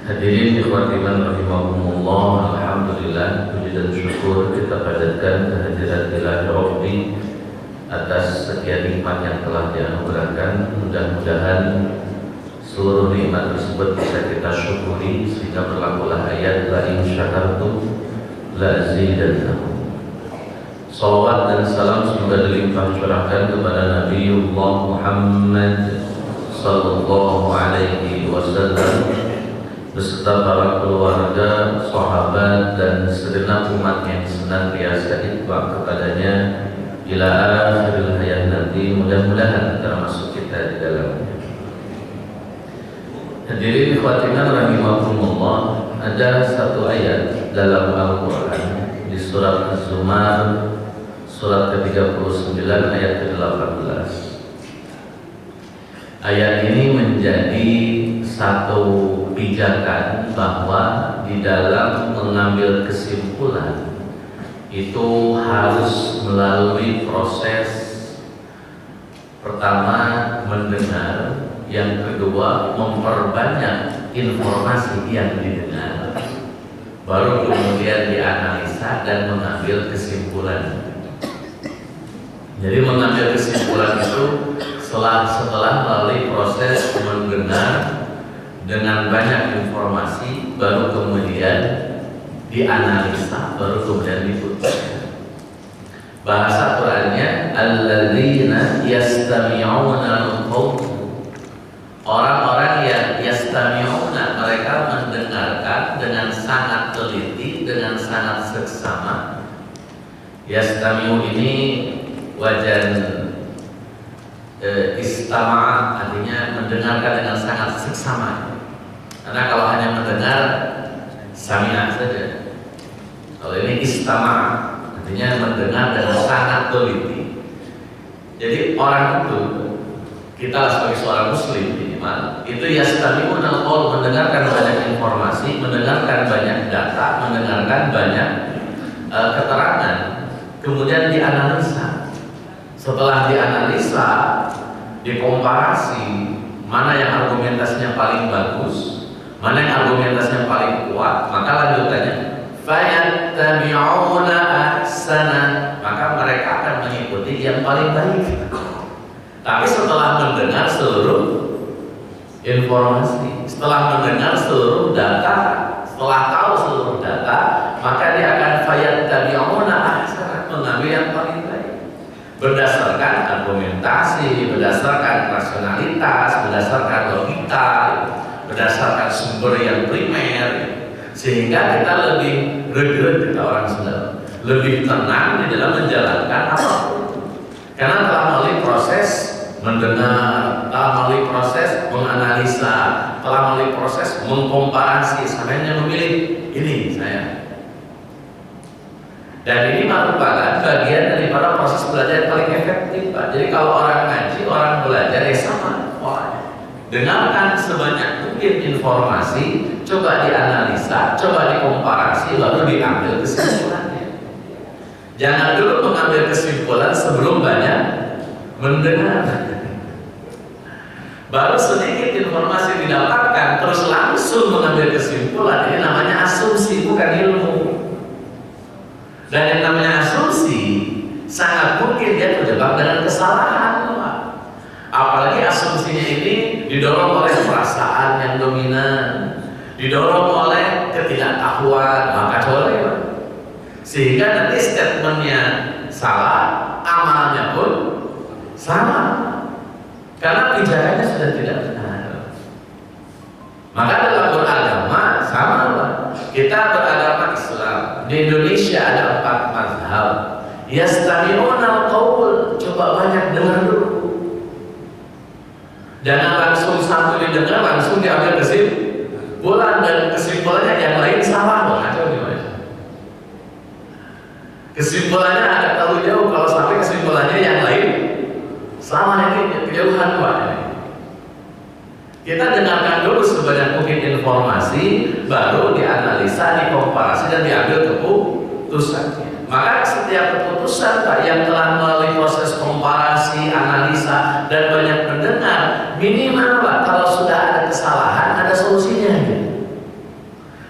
Hadirin ikhwatiman rahimahumullah, alhamdulillah, puji dan syukur kita panjatkan kehadirat Ilahi Rabbi atas sekian nikmat yang telah dianugerahkan. Mudah-mudahan seluruh nikmat tersebut bisa kita syukuri sehingga berlakulah ayat la in syakartum la azidannakum. Salawat dan salam semoga dilimpah curahkan kepada Nabiullah Muhammad sallallahu alaihi wasallam beserta para keluarga, sahabat dan segenap umat yang senantiasa ittiba kepadanya ila akhiril hayat nanti. Mudah-mudahan termasuk kita di dalamnya. Hadirin khawatiman rahimakumullah, ada satu ayat dalam Al-Quran di surat Az-Zumar surat ke-39 ayat ke-18. Ayat ini menjadi satu pijakan bahwa di dalam mengambil kesimpulan itu harus melalui proses pertama mendengar, yang kedua memperbanyak informasi yang didengar, baru kemudian dianalisa dan mengambil kesimpulan. Jadi mengambil kesimpulan itu setelah melalui proses mendengar dengan banyak informasi, baru kemudian dianalisa, baru kemudian diputuskan. Bahasa Qurannya alladzina yastami'una al-qawl, orang-orang yang yastami'una, mereka mendengarkan dengan sangat teliti, dengan sangat seksama. Yastami'u ini wajan istama'a, artinya mendengarkan dengan sangat seksama. Karena kalau hanya mendengar sami'a saja. Kalau ini istama'a, artinya mendengar dengan sangat teliti. Jadi orang itu, kita sebagai seorang muslim minimal, itu yastami'un al-qaul, mendengarkan banyak informasi, mendengarkan banyak data, mendengarkan banyak keterangan, kemudian dianalisa. Setelah dianalisa, dikomparasi, mana yang argumentasinya paling bagus, mana yang argumentasinya paling kuat, maka lanjutannya fayattabi'una ahsana, maka mereka akan mengikuti yang paling baik. Tapi setelah mendengar seluruh informasi, setelah mendengar seluruh data, setelah tahu seluruh data, maka dia akan fayattabi'una ahsana, mengambil yang paling baik berdasarkan argumentasi, berdasarkan rasionalitas, berdasarkan logika, berdasarkan sumber yang primer, sehingga kita lebih regret, kita orang Sunda, lebih tenang di dalam menjalankan apapun, karena telah melalui proses mendengar, telah melalui proses menganalisa, telah melalui proses mengkomparasi, sampai memilih ini saya. Dan ini merupakan bagian daripada proses belajar yang paling efektif, Pak. Jadi kalau orang ngaji, orang belajar ya sama orangnya. Dengarkan sebanyak mungkin informasi, coba dianalisa, coba dikomparasi, lalu diambil kesimpulannya. Jangan dulu mengambil kesimpulan sebelum banyak mendengar. Baru sedikit informasi didapatkan, terus langsung mengambil kesimpulan. Ini namanya asumsi, bukan ilmu. Dan yang namanya asumsi sangat mungkin dia terjebak dengan kesalahan, Pak. Apalagi asumsinya ini didorong oleh perasaan yang dominan, didorong oleh ketidaktahuan, maka boleh, Pak. Sehingga nanti statementnya salah, amalnya pun salah, karena pijakannya sudah tidak benar. Maka dalam beragama sama, Pak. Kita beragama Islam. Di Indonesia ada 4 mazhab. Yastami'una al-qaul, coba banyak dengar dulu. Jangan langsung satu didengar langsung diambil kesimpulan, dan kesimpulannya yang lain salah. Coba gimana? Kesimpulannya agak terlalu jauh kalau sampai kesimpulannya yang lain salah, ini kejauhan, Pak. Kita dengarkan dulu sebanyak mungkin informasi, baru dianalisa, dikomparasi, dan diambil keputusannya. Maka setiap keputusan, Pak, yang telah melalui proses komparasi, analisa, dan banyak mendengar, minimal, Pak, kalau sudah ada kesalahan, ada solusinya.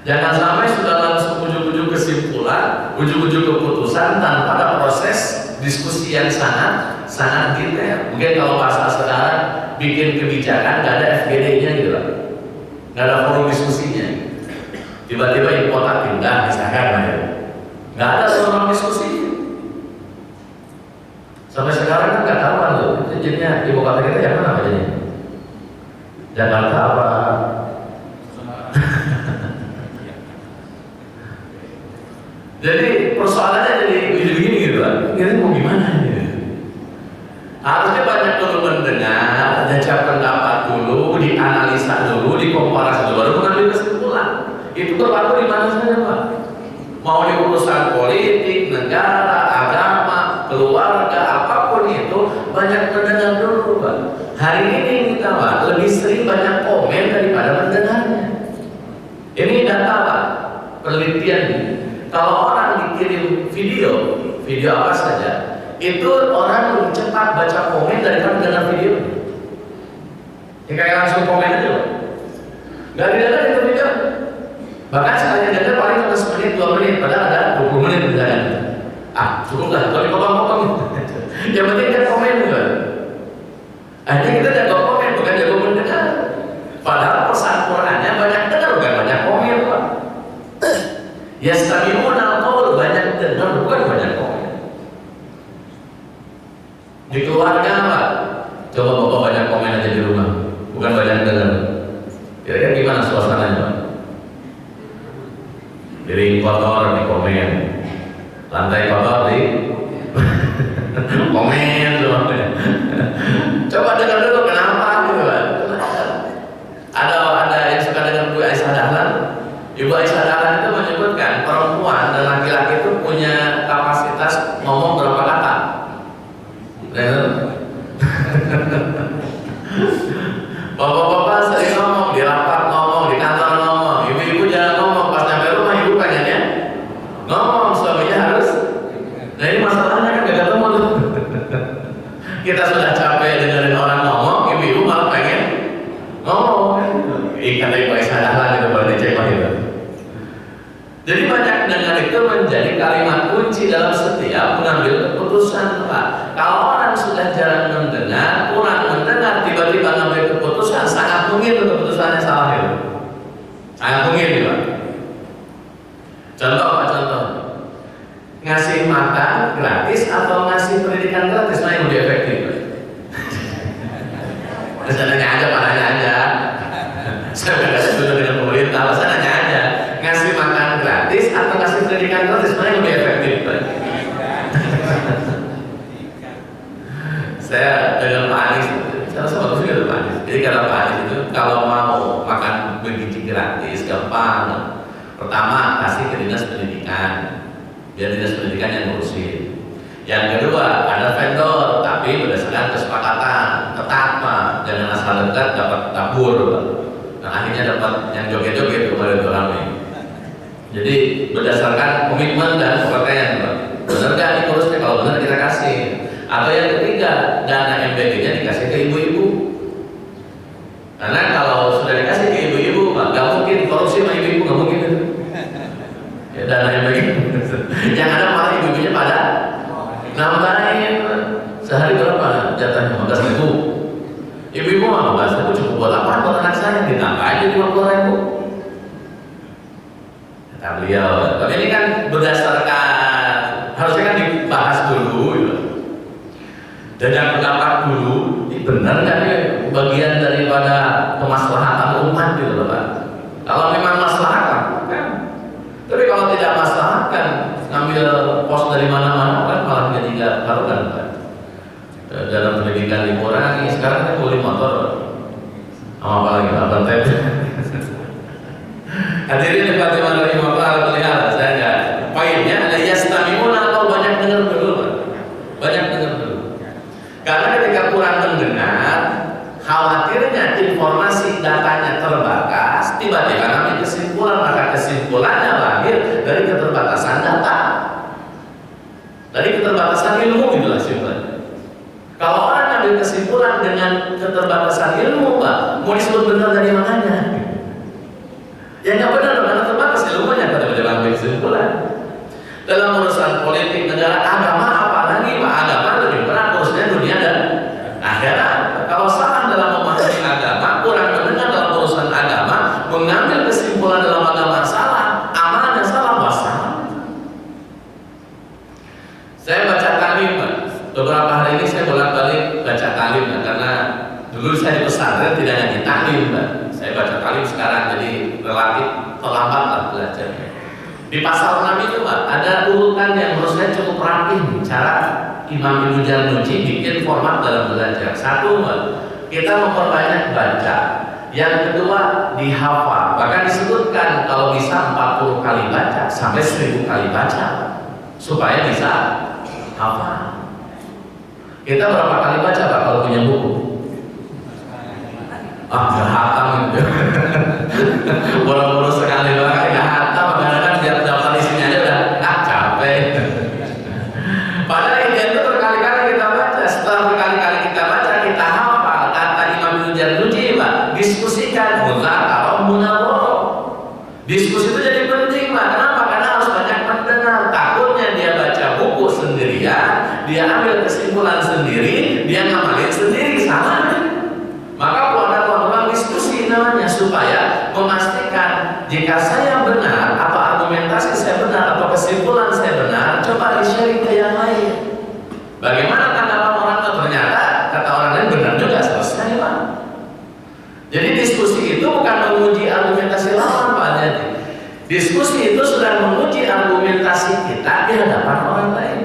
Jangan sampai sudah langsung ujung-ujung kesimpulan, ujung-ujung keputusan tanpa ada proses diskusi yang sangat detail. Mungkin kalau bahasa sekarang bikin kebijakan nggak ada FGD-nya gitu lah, nggak ada forum diskusinya. Tiba-tiba ibu kota pindah misalkan, nggak ada forum diskusi. Sampai sekarang kan nggak tahu kan tuh, jadinya ibu kota kita yang mana jadinya? Jakarta apa? Jadi persoalannya jadi begini gitu kan. Ini mau gimana ini? Harusnya banyak dulu mendengar, baca pendapat dulu, dianalisa dulu, dikomparasi dulu, baru mengambil kesimpulan. Itu berlaku di mana saja Pak. Mau di urusan politik, negara, agama, keluarga, apapun itu banyak mendengar dulu Pak. Hari ini kita Pak lebih sering banyak komen daripada mendengarnya. Ini data Pak, penelitian nih. Kalau orang dikirim video apa saja, itu orang lebih cepat baca komen daripada mendengar video. Ya kayak langsung komen aja loh. Gak didengar itu video. Bahkan sekali dengar paling cuma semenit 2 menit, padahal ada 20 menit misalnya. Cukup lah, kalau dipotong-potong. Yang penting dia komen juga. Akhirnya kita jago komen, bukan jago mendengar. Padahal pesan Qurannya banyak dengar, bukan banyak komen Pak. Yastami'una al-qaul, banyak dengar bukan banyak komen. Di keluarga Pak, coba Bapak banyak komen aja di rumah, bukan banyak dengar. Kira-kira gimana suasananya Pak? Piring kotor di komen, lantai kotor di komen semuanya. Coba dengar dulu kenapa gitu Pak. Ada yang suka dengar Bu Aisyah Dahlan. Ibu Aisyah Dahlan itu menyebutkan perempuan dan laki-laki itu punya kapasitas ngomong berapa kata. Bapak-bapak sering ngomong, di rapat ngomong, di kantor ngomong. Ibu-ibu jangan ngomong, pas nyampe rumah ibu pengennya ngomong, suaminya harus. Nah ini masalahnya kan gak ketemu tuh. Kita sudah capek dengerin orang ngomong, ibu-ibu malah pengen ngomong. Kata Ibu Aisyah Dahlan itu baru dicek itu. Jadi banyak dengar itu menjadi kalimat kunci dalam setiap mengambil keputusan Pak. Kalau orang sudah jarang mendengar, kurang mendengar, tiba-tiba mengambil keputusan, sangat mungkin keputusannya salah itu. Sangat mungkin Pak. Contoh Pak, contoh. Ngasih makan gratis atau ngasih pendidikan gratis, mana yang lebih efektif? Misalnya aja, panahnya aja. Saya nggak setuju dengan pemerintah, alasannya aja. Ngasih makan gratis atau ngasih pendidikan gratis, mana yang lebih efektif? Saya dengan Pak Anies, saya rasa bagus juga Pak Anies. Jadi kata Pak Anies itu, kalau mau makan bergizi gratis, gampang. Pertama, kasih ke dinas pendidikan, biar dinas pendidikan yang ngurusin. Yang kedua, ada vendor, tapi berdasarkan kesepakatan, ketat Pak. Jangan asal dekat dapat dapur. Nah akhirnya dapat yang joget-joget kemarin itu ramai. Jadi berdasarkan komitmen dan kepercayaan Pak. Benar gak ini urusnya? Kalau benar kita kasih. Atau yang ketiga, dana MBG-nya dikasih ke ibu-ibu. Karena kalau sudah dikasih ke ibu-ibu Pak, gak mungkin korupsi sama ibu-ibu, gak mungkin itu. Ya, dana MBG. Yang ada malah ibu-ibunya pada nambahin sehari berapa jatahnya? 15.000. Ibu-ibu mah 15.000 cukup buat apa? Buat anak saya, ditambah aja 50.000. Kata beliau, tapi ini kan berdasarkan, harusnya kan dibahas dulu gitu. Dan yang pendapat dulu, ini benar nggak nih bagian daripada kemaslahatan umat gitu loh Pak. Kalau memang maslahat kan, tapi kalau tidak maslahat kan ngambil pos dari mana-mana kan malah jadi nggak karuan Pak. Dalam pendidikan dikurangi, sekarang kan boleh motor sama apa lagi abang tep. Hadirin Fatimah rahimahullah alhamdulillah, saya enggak poinnya ada yastami'una atau banyak dengar dulu Pak. Banyak dengar dulu. Karena ketika kurang mendengar, khawatirnya informasi datanya terbatas, tiba-tiba ngambil kesimpulan, maka kesimpulannya lahir dari keterbatasan data, dari keterbatasan ilmu gitulah simpelnya. Kalau orang ambil kesimpulan dengan keterbatasan ilmu Pak, mau disebut benar dari mananya? Ya nggak benar karena terbatas semuanya pada mengambil kesimpulan. Dalam urusan politik negara, agama apalagi Pak, agama lebih berat urusnya dunia dan akhirat. Kalau salah dalam memahami agama, kurang mendengar dalam urusan agama, mengambil kesimpulan dalam agama salah, amalnya salah, masalah. Saya baca talim, Pak. Beberapa hari ini saya bolak-balik baca talim, Pak, karena dulu saya di pesantren tidak hanya di talim, Pak. Saya baca talim sekarang jadi relatif terlambat lah belajarnya. Di pasal 6 itu Pak, ada urutan yang menurut saya cukup rapi cara Imam Ibnu Jarnuji bikin format dalam belajar. Satu Pak, kita memperbanyak baca. Yang kedua dihafal. Bahkan disebutkan kalau bisa 40 kali baca sampai 1000 kali baca supaya bisa hafal. Kita berapa kali baca Pak kalau punya buku? Nggak hatam gitu. Boro-boro sekali banget nggak hatam, kadang-kadang tiap daftar isinya aja udah capek. Padahal ini itu berkali-kali kita baca. Setelah berkali-kali kita baca, kita hafal. Kata Imam Ibnu Jarnuji, Pak, diskusikan muzakarah munawwarah. Diskusi itu jadi penting, Pak. Kenapa? Karena harus banyak mendengar. Takutnya dia baca buku sendirian, dia ambil kesimpulan sendiri, dia ngamalin sendiri, salah. Maka keluarga diskusi namanya supaya memastikan jika saya benar, apa argumentasi saya benar, atau kesimpulan saya benar, coba di-sharing ke yang lain. Bagaimana tanggapan orang itu? Ternyata kata orang lain benar juga, selesai Pak. Jadi diskusi itu bukan menguji argumentasi lawan Pak. Jadi diskusi itu sudah menguji argumentasi kita di hadapan orang lain.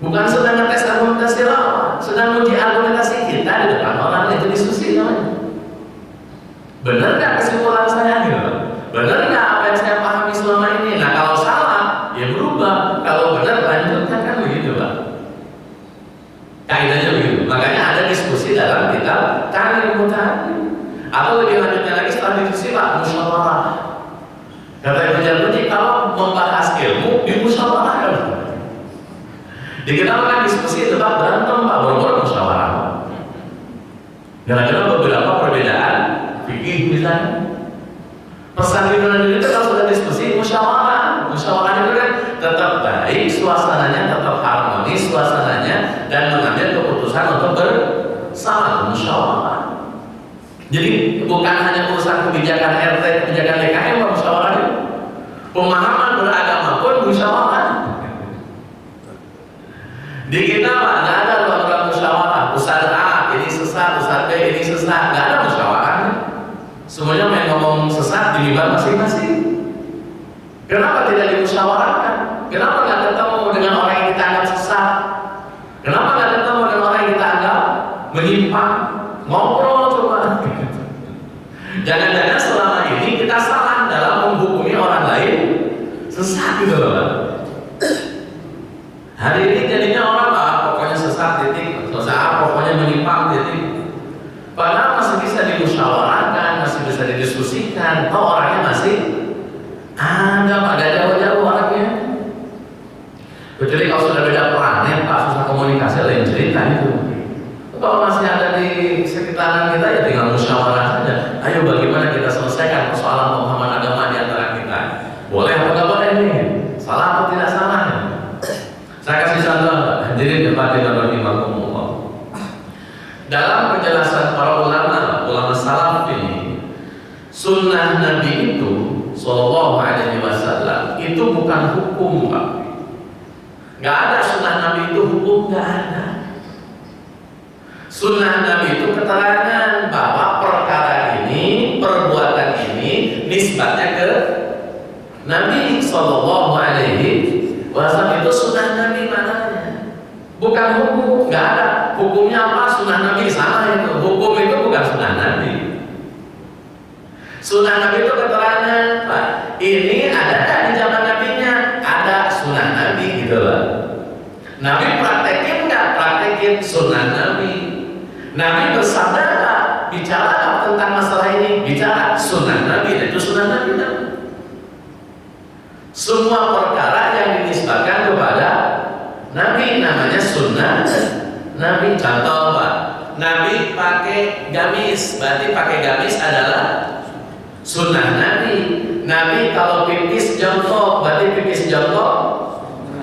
Bukan sedang ngetes argumentasi lawan, sedang menguji argumentasi kita di depan orang lain. Itu diskusi namanya. Benar nggak kesimpulan saya gitu? Benar nggak apa yang saya pahami selama ini? Nah kalau salah, ya berubah. Kalau benar lanjutkan, kan begitu Pak. Kaidahnya begitu. Makanya ada diskusi dalam kitab Ta'lim Muta'allim. Atau lebih lanjutnya lagi setelah diskusi Pak, musyawarah. Kata Ibnu Jarnuji, kalau membahas ilmu di musyawarah kan. Dikenalkan diskusi debat berantem Pak, boro-boro musyawarah. Gara-gara beberapa perbedaan fikih misalnya. Pesan Ibnu Jarnuji itu kalau sudah diskusi musyawarah. Musyawarah itu kan tetap baik, suasananya tetap harmonis, suasananya, dan mengambil keputusan untuk bersama musyawarah. Jadi bukan hanya urusan kebijakan RT, kebijakan DKM, musyawarah itu. Pemahaman beragama pun musyawarah. Di kita Pak, nggak ada lembaga musyawarah. Ustaz A ini sesat, Ustaz B ini sesat, nggak ada musyawarahnya. Semuanya main ngomong sesat di mimbar masing-masing. Kenapa tidak dimusyawarahkan? Kenapa nggak ketemu dengan orang yang kita anggap sesat? Kenapa nggak ketemu dengan orang yang kita anggap menyimpang? Ngobrol coba. Jangan-jangan selama ini kita salah dalam menghukumi orang lain sesat gitu loh Pak. Hari ini jadinya orang pokoknya sesat titik, sesat pokoknya menyimpang titik. Padahal masih bisa dimusyawarahkan, masih bisa didiskusikan. Toh orangnya masih ada Pak, gak jauh-jauh orangnya. Kecuali kalau sudah beda planet Pak, susah komunikasi, lain cerita itu. Kalau masih ada di sekitaran kita ya tinggal musyawarah saja. Ayo bagaimana kita selesaikan persoalan pemahaman agama di antara kita. Boleh atau nggak boleh nih? Salah atau tidak salah? Saya kasih contoh, hadirin hadirat rahimakumullah. Dalam penjelasan para ulama salaf ini, sunnah Nabi itu Sallallahu Alaihi Wasallam itu bukan hukum Pak. Nggak ada sunnah Nabi itu hukum, nggak ada. Sunnah Nabi itu keterangan bahwa perkara ini, perbuatan ini nisbatnya ke Nabi Sallallahu Alaihi Wasallam. Itu sunnah Nabi mananya, bukan hukum. Nggak ada hukumnya apa sunnah Nabi, sama itu. Hukum itu bukan sunnah Nabi. Sunnah Nabi itu keterangan Pak, ini ada nggak di zaman Nabinya? Ada sunnah Nabi gitu loh. Nabi praktekin nggak? Praktekin sunnah Nabi. Nabi bersabda nggak? Bicara tentang masalah ini? Bicara sunnah Nabi, itu sunnah Nabi. Semua perkara yang dinisbatkan kepada Nabi namanya sunnah Nabi. Contoh Pak, Nabi pakai gamis, berarti pakai gamis adalah sunnah Nabi. Nabi kalau pipis jongkok, berarti pipis jongkok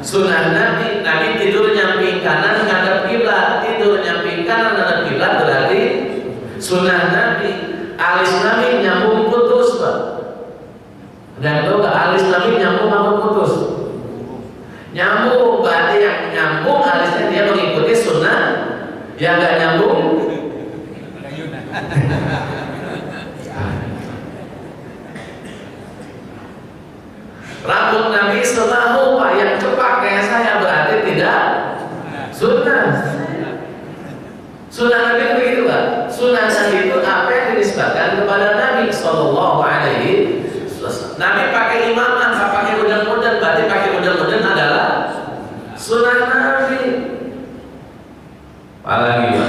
sunnah Nabi. Nabi tidur nyamping kanan ngadep kiblat, tidur nyamping kanan ngadep kiblat berarti sunnah Nabi. Alis Nabi nyambung putus, Pak. Dan tahu nggak alis Nabi nyambung atau putus? Nyambung, berarti yang nyambung alisnya dia mengikuti sunnah, yang nggak nyambung rambut Nabi sebahu, Pak, yang cepat kayak saya berarti tidak sunnah. Sunnah Nabi itu begitu, Pak. Sunnah Nabi itu apa yang dinisbatkan kepada Nabi Sallallahu Alaihi Wasallam. Nabi pakai imamah, nggak pakai udan-udan, berarti pakai udan-udan adalah sunnah Nabi. Apalagi, Pak?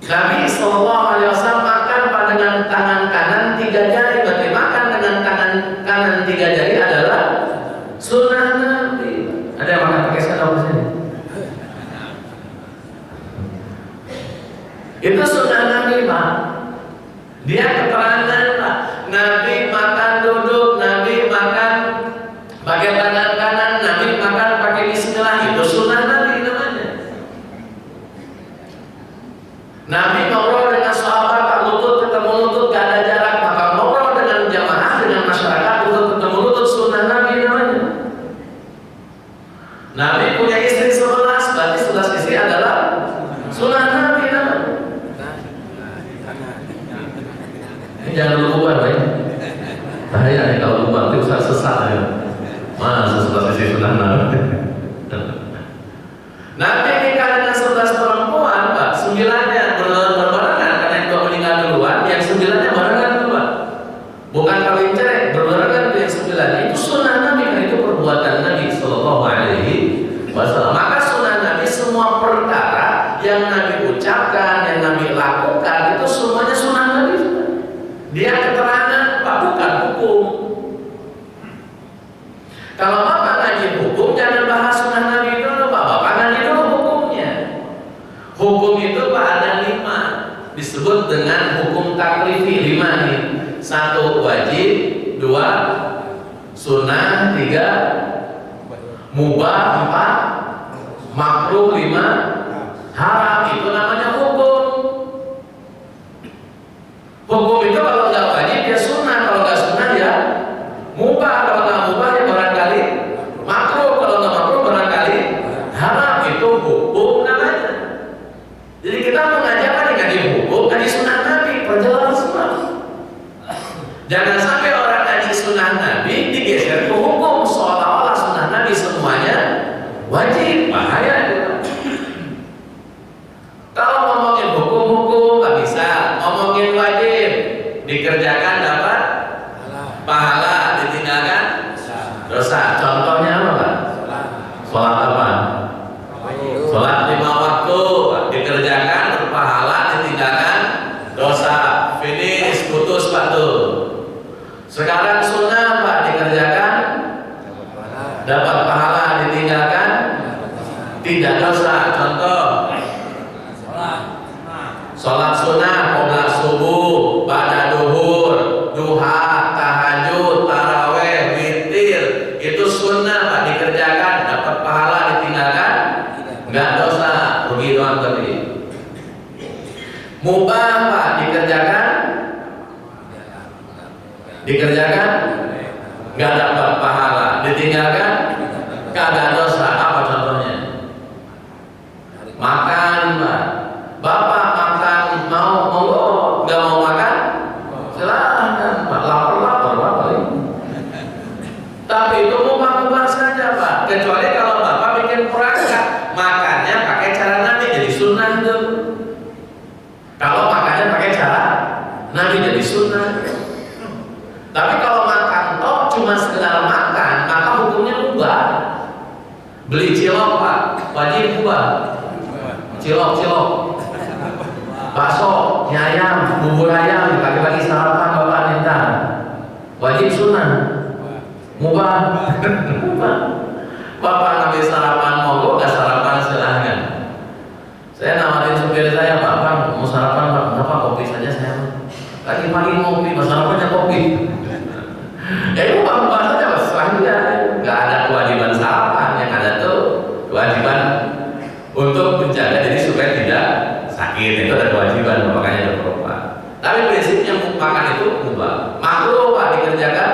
Nabi Sallallahu Alaihi Wasallam makan dengan tangan kanan 3 jari, berarti makan dengan tangan kanan 3 jari adalah sunnah Nabi. Ada yang makan pakai sendok sini? Itu sunnah Nabi, Pak. Dia keterangan, Pak. Nabi makan duduk, Nabi makan pakai tangan kanan, Nabi makan pakai bismillah. Itu sunnah Nabi namanya. Nabi ngobrol dengan sahabat, tak lutut ketemu lutut, gak ada jarak, maka ngobrol dengan jamaah, dengan masyarakat, lutut ketemu lutut, sunnah Nabi namanya. Nabi punya istri 11, berarti 11 istri adalah sunnah Nabi namanya. Ini jangan lupa, Pak. Bahaya nih kalau lupa, nanti usah sesat ya. Masa 11 istri sunnah Nabi. Nabi nikah dengan 11 perempuan, Pak. 9-nya berbarengan karena yang 2 meninggal duluan, yang 9-nya barengan duluan. Bukan kawin cerai, berbarengan itu yang 9. Itu sunnah Nabi, karena itu perbuatan Nabi Sallallahu Alaihi Wasallam. Maka sunnah Nabi, semua perkara yang Nabi ucapkan, yang Nabi lakukan, itu semuanya sunnah Nabi. Dia keterangan, Pak, bukan hukum. Kalau Bapak ngaji hukum, jangan bahas sunnah Nabi dulu, Pak. Bapak ngaji dulu hukumnya. Hukum itu, Pak, ada 5. Disebut dengan hukum taklifi. 5 nih. 1 wajib, 2 sunnah, 3 mubah, 4 makruh, 5 haram. Itu namanya hukum. Hukum itu kalau nggak wajib ya sunnah, kalau nggak sunnah ya mubah, kalau nggak mubah ya barangkali makruh, kalau nggak makruh barangkali haram. Itu hukum namanya. Jadi kita mau ngaji apa nih? Ngaji hukum, ngaji sunnah Nabi, perjalanan sunnah. Jangan sampai orang ngaji sunnah Nabi digeser ke hukum, seolah-olah sunnah Nabi semuanya wajib. Bahaya itu. Kalau ngomongin hukum-hukum nggak bisa, ngomongin wajib, dikerjakan dapat pahala, ditinggalkan dosa. Contohnya apa, Pak? Sholat apa? Sholat 5 waktu, dikerjakan berpahala, ditinggalkan dosa. Finish, putus, Pak tuh. Sekarang sunnah, Pak, dikerjakan dapat pahala, ditinggalkan tidak dosa. Contoh, sholat sunnah qobla subuh, ba'da duhur, duha, tahajud, taraweh, witir. Itu sunnah, Pak, dikerjakan dapat pahala, ditinggalkan enggak dosa, rugi doang tadi. Mubah, Pak, dikerjakan enggak dapat pahala, ditinggalkan enggak ada dosa. Apa contohnya? Makan, Pak. Bapak makan, mau nggak mau makan, silahkan, Pak. Lapar Bapak ini. Tapi itu mubah saja, Pak. Kecuali kalau Bapak bikin perangkat makannya pakai cara Nabi, jadi sunnah itu. Kalau makannya pakai cara Nabi, jadi sunnah. Tapi kalau makan toh cuma sekedar makan, maka hukumnya mubah. Beli cilok, Pak, wajib mubah. Cilok, bakso, mie ayam, bubur ayam, pagi-pagi sarapan Bapak minta, wajib sunnah, mubah. Bapak ngambil sarapan, monggo, nggak sarapan silahkan. Saya nawarin supir saya, Bapak mau sarapan, Pak, kenapa kopi saja saya? Pagi-pagi ngopi, mas sarapannya kopi. dikerjakan?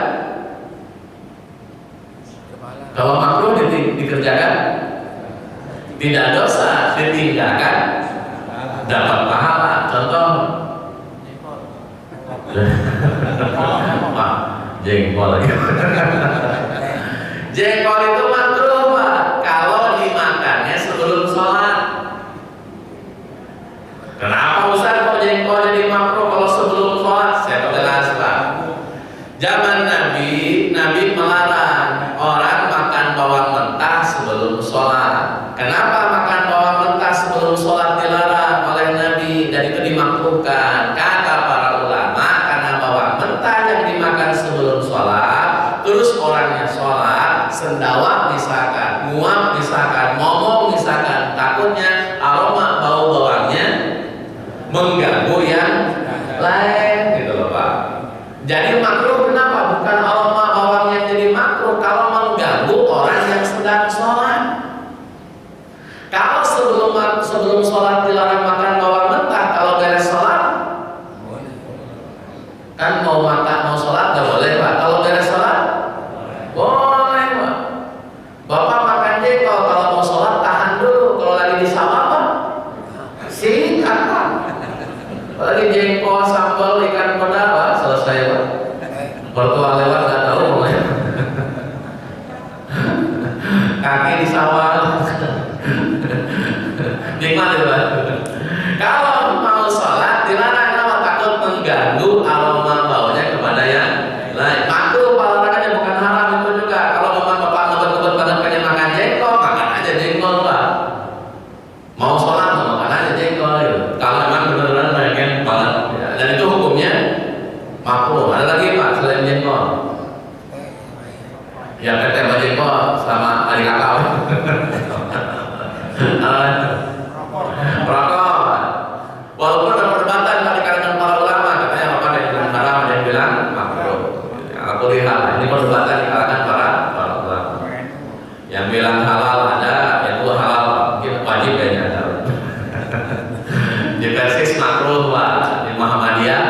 Kalau makruh dikerjakan tidak dosa, ditinggalkan dapat pahala. Contoh Pak, jengkol lagi. Jengkol itu makruh Pak kalau dimakannya sebelum sholat. Kenapa Ustaz kok jengkol jadi makruh kalau sebelum sholat? Saya perjelas Pak. Zaman Nabi melarang orang makan bawang mentah sebelum sholat. Kenapa makan bawang mentah sebelum sholat dilarang oleh Nabi dan itu dimakruhkan? Kata para ulama, karena bawang mentah yang dimakan sebelum sholat, terus orangnya sholat, sendawa misalkan, nguap misalkan, ngomong misalkan, takutnya aroma bau bawangnya mengganggu yang lain, gitu loh Pak. Jadi makruh kenapa? Bukan aroma bawang yang jadi makruh, kalau mengganggu orang yang sedang sholat. Kalau sebelum sholat dilarang makan bawang mentah, kalau beres sholat kan mau sholat nggak boleh Pak. Kalau beres sholat boleh Pak. Bapak makan jengkol, kalau mau sholat tahan dulu. Kalau lagi di sawah Pak sikat Pak. Kalau lagi jengkol sambal ikan peda Pak selesai Pak. Mertua lewat nggak tahu pokoknya. Kaki di sawah nikmat ya Pak. Kalau mau sholat dilarang, kenapa? Takut mengganggu aroma baunya kepada yang lain. Makruh larangannya bukan haram itu juga. Kalau memang Bapak ngebet-ngebet pada pengen makan jengkol, makan aja jengkol Pak. Mau sholat makan aja jengkol gitu. Kalau memang benar-benar pengen banget ya. Dan itu hukumnya makruh. Ada lagi Pak selain jengkol? Ya teteh jengkol sama adik kakak. Rokok. Walaupun ada perdebatan di kalangan para ulama, katanya apa ada yang bilang haram, ada yang bilang makruh. Aku lihat ini perdebatan di kalangan para ulama. Yang bilang halal ada, yang dua halal mungkin wajib kayaknya ada. Di versi makruh Pak, di Muhammadiyah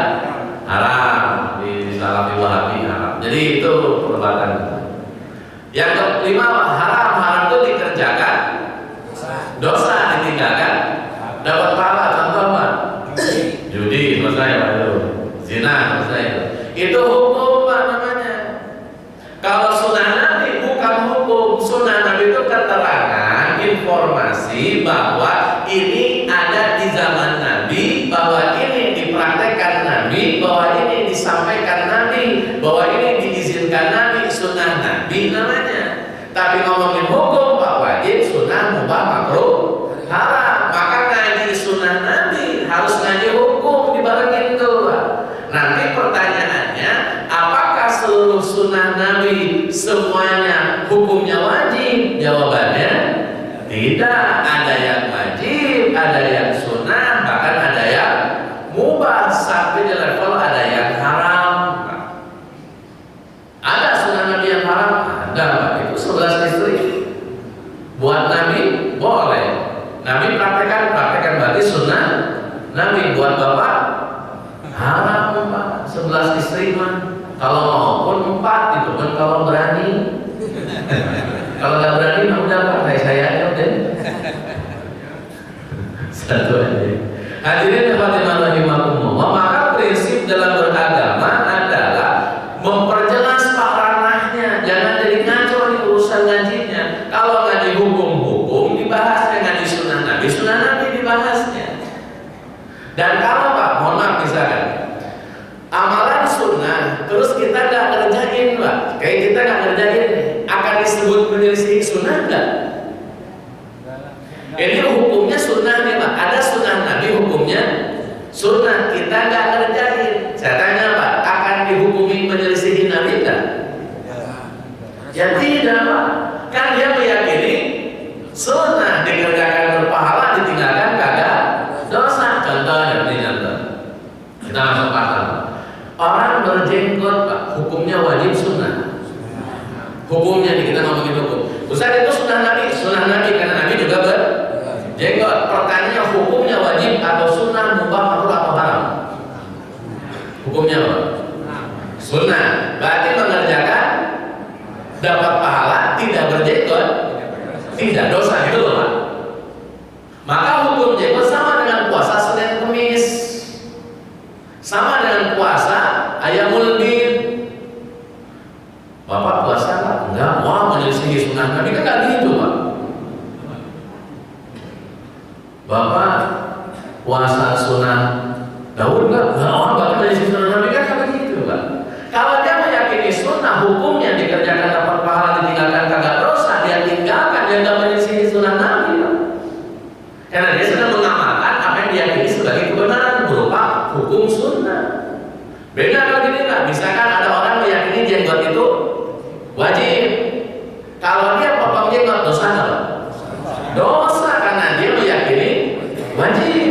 haram, di Salafi Wahabi haram. Jadi itu perdebatan. Yang kelima Pak, haram itu dikerjakan dosa, ditinggalkan dapat pahala. Contoh Pak, judi selesai Pak, itu zina selesai. Itu hukum Pak namanya. Kalau sunnah Nabi bukan hukum. Sunnah Nabi itu keterangan, informasi bahwa ini ada di zaman Nabi, bahwa ini dipraktekkan Nabi, bahwa ini disampaikan Nabi, bahwa ini diizinkan Nabi. Sunnah Nabi namanya. Tapi ngomongin hukum Pak, wajib, sunnah, mubah, makruh, haram. Maka ngaji sunnah Nabi harus ngaji hukum dibarengin tuh Pak. Nanti pertanyaannya, apakah seluruh sunnah Nabi semuanya hukumnya wajib? Jawabannya tidak. Ada yang wajib, ada yang sunnah, bahkan ada yang mubah, sampai di level ada yang haram. Ada sunnah Nabi yang haram? Ada Pak. Itu 11 istri. Buat Nabi boleh. Nabi praktekkan berarti sunnah Nabi. Buat Bapak haram Pak. 11 istri mah. Kalau mau pun 4 gitu kan kalau berani. Kalau nggak berani mah udah Pak, kayak saya aja udah. Satu aja. Hadirin hadirat rahimakumullah, maka prinsip dalam beragama adalah memperjelas Pak ranahnya. Jangan jadi ngaco di urusan ngajinya. Kalau ngaji hukum dibahasnya, ngaji sunnah Nabi dibahasnya. Dan kalau Pak, mohon maaf misalkan amalan sunnah terus kita nggak ngerjain Pak, kayak kita nggak ngerjain, akan disebut menyelisih sunnah nggak? Ini hukumnya sunnah nih Pak, ada sunnah Nabi hukumnya sunnah, kita nggak ngerjain. Saya tanya Pak, akan dihukumi menyelisihi Nabi nggak? Ya tidak Pak, kan dia meyakini sunnah dikerjakan berpahala, ditinggalkan kagak dosa. Contohnya ini contoh, kita masuk pasal. Orang berjenggot Pak, hukumnya wajib sunnah. Hukumnya nih, kita ngomongin hukum. Ustaz itu sunnah Nabi karena Nabi juga berjenggot. Pertanyaannya hukumnya wajib atau sunnah, mubah, makruh atau haram? Hukumnya apa? Sunnah. sunnah. Berarti mengerjakan dapat pahala, tidak berjenggot tidak dosa, gitu loh Pak. Maka hukum jenggot sama dengan puasa Senin Kemis, sama dengan puasa Ayyamul Bid. Bapak puasa Pak? Enggak, wah menyelisihi sunnah Nabi, kan nggak gitu Pak. Bapak puasa sunnah Daud enggak, wah Bapak menyelisihi sunnah Nabi, kan nggak begitu Pak. Kalau dia meyakini sunnah hukumnya dikerjakan dapat pahala, ditinggalkan kagak dosa, dia tinggalkan, dia nggak menyelisihi sunnah Nabi Pak. Karena dia sedang mengamalkan apa yang diyakini sebagai kebenaran berupa hukum sunnah. Beda kalau gini Pak, misalkan ada orang meyakini jenggot itu wajib. Kalau dia potong jenggot dosa nggak? Dosa, karena dia meyakini wajib.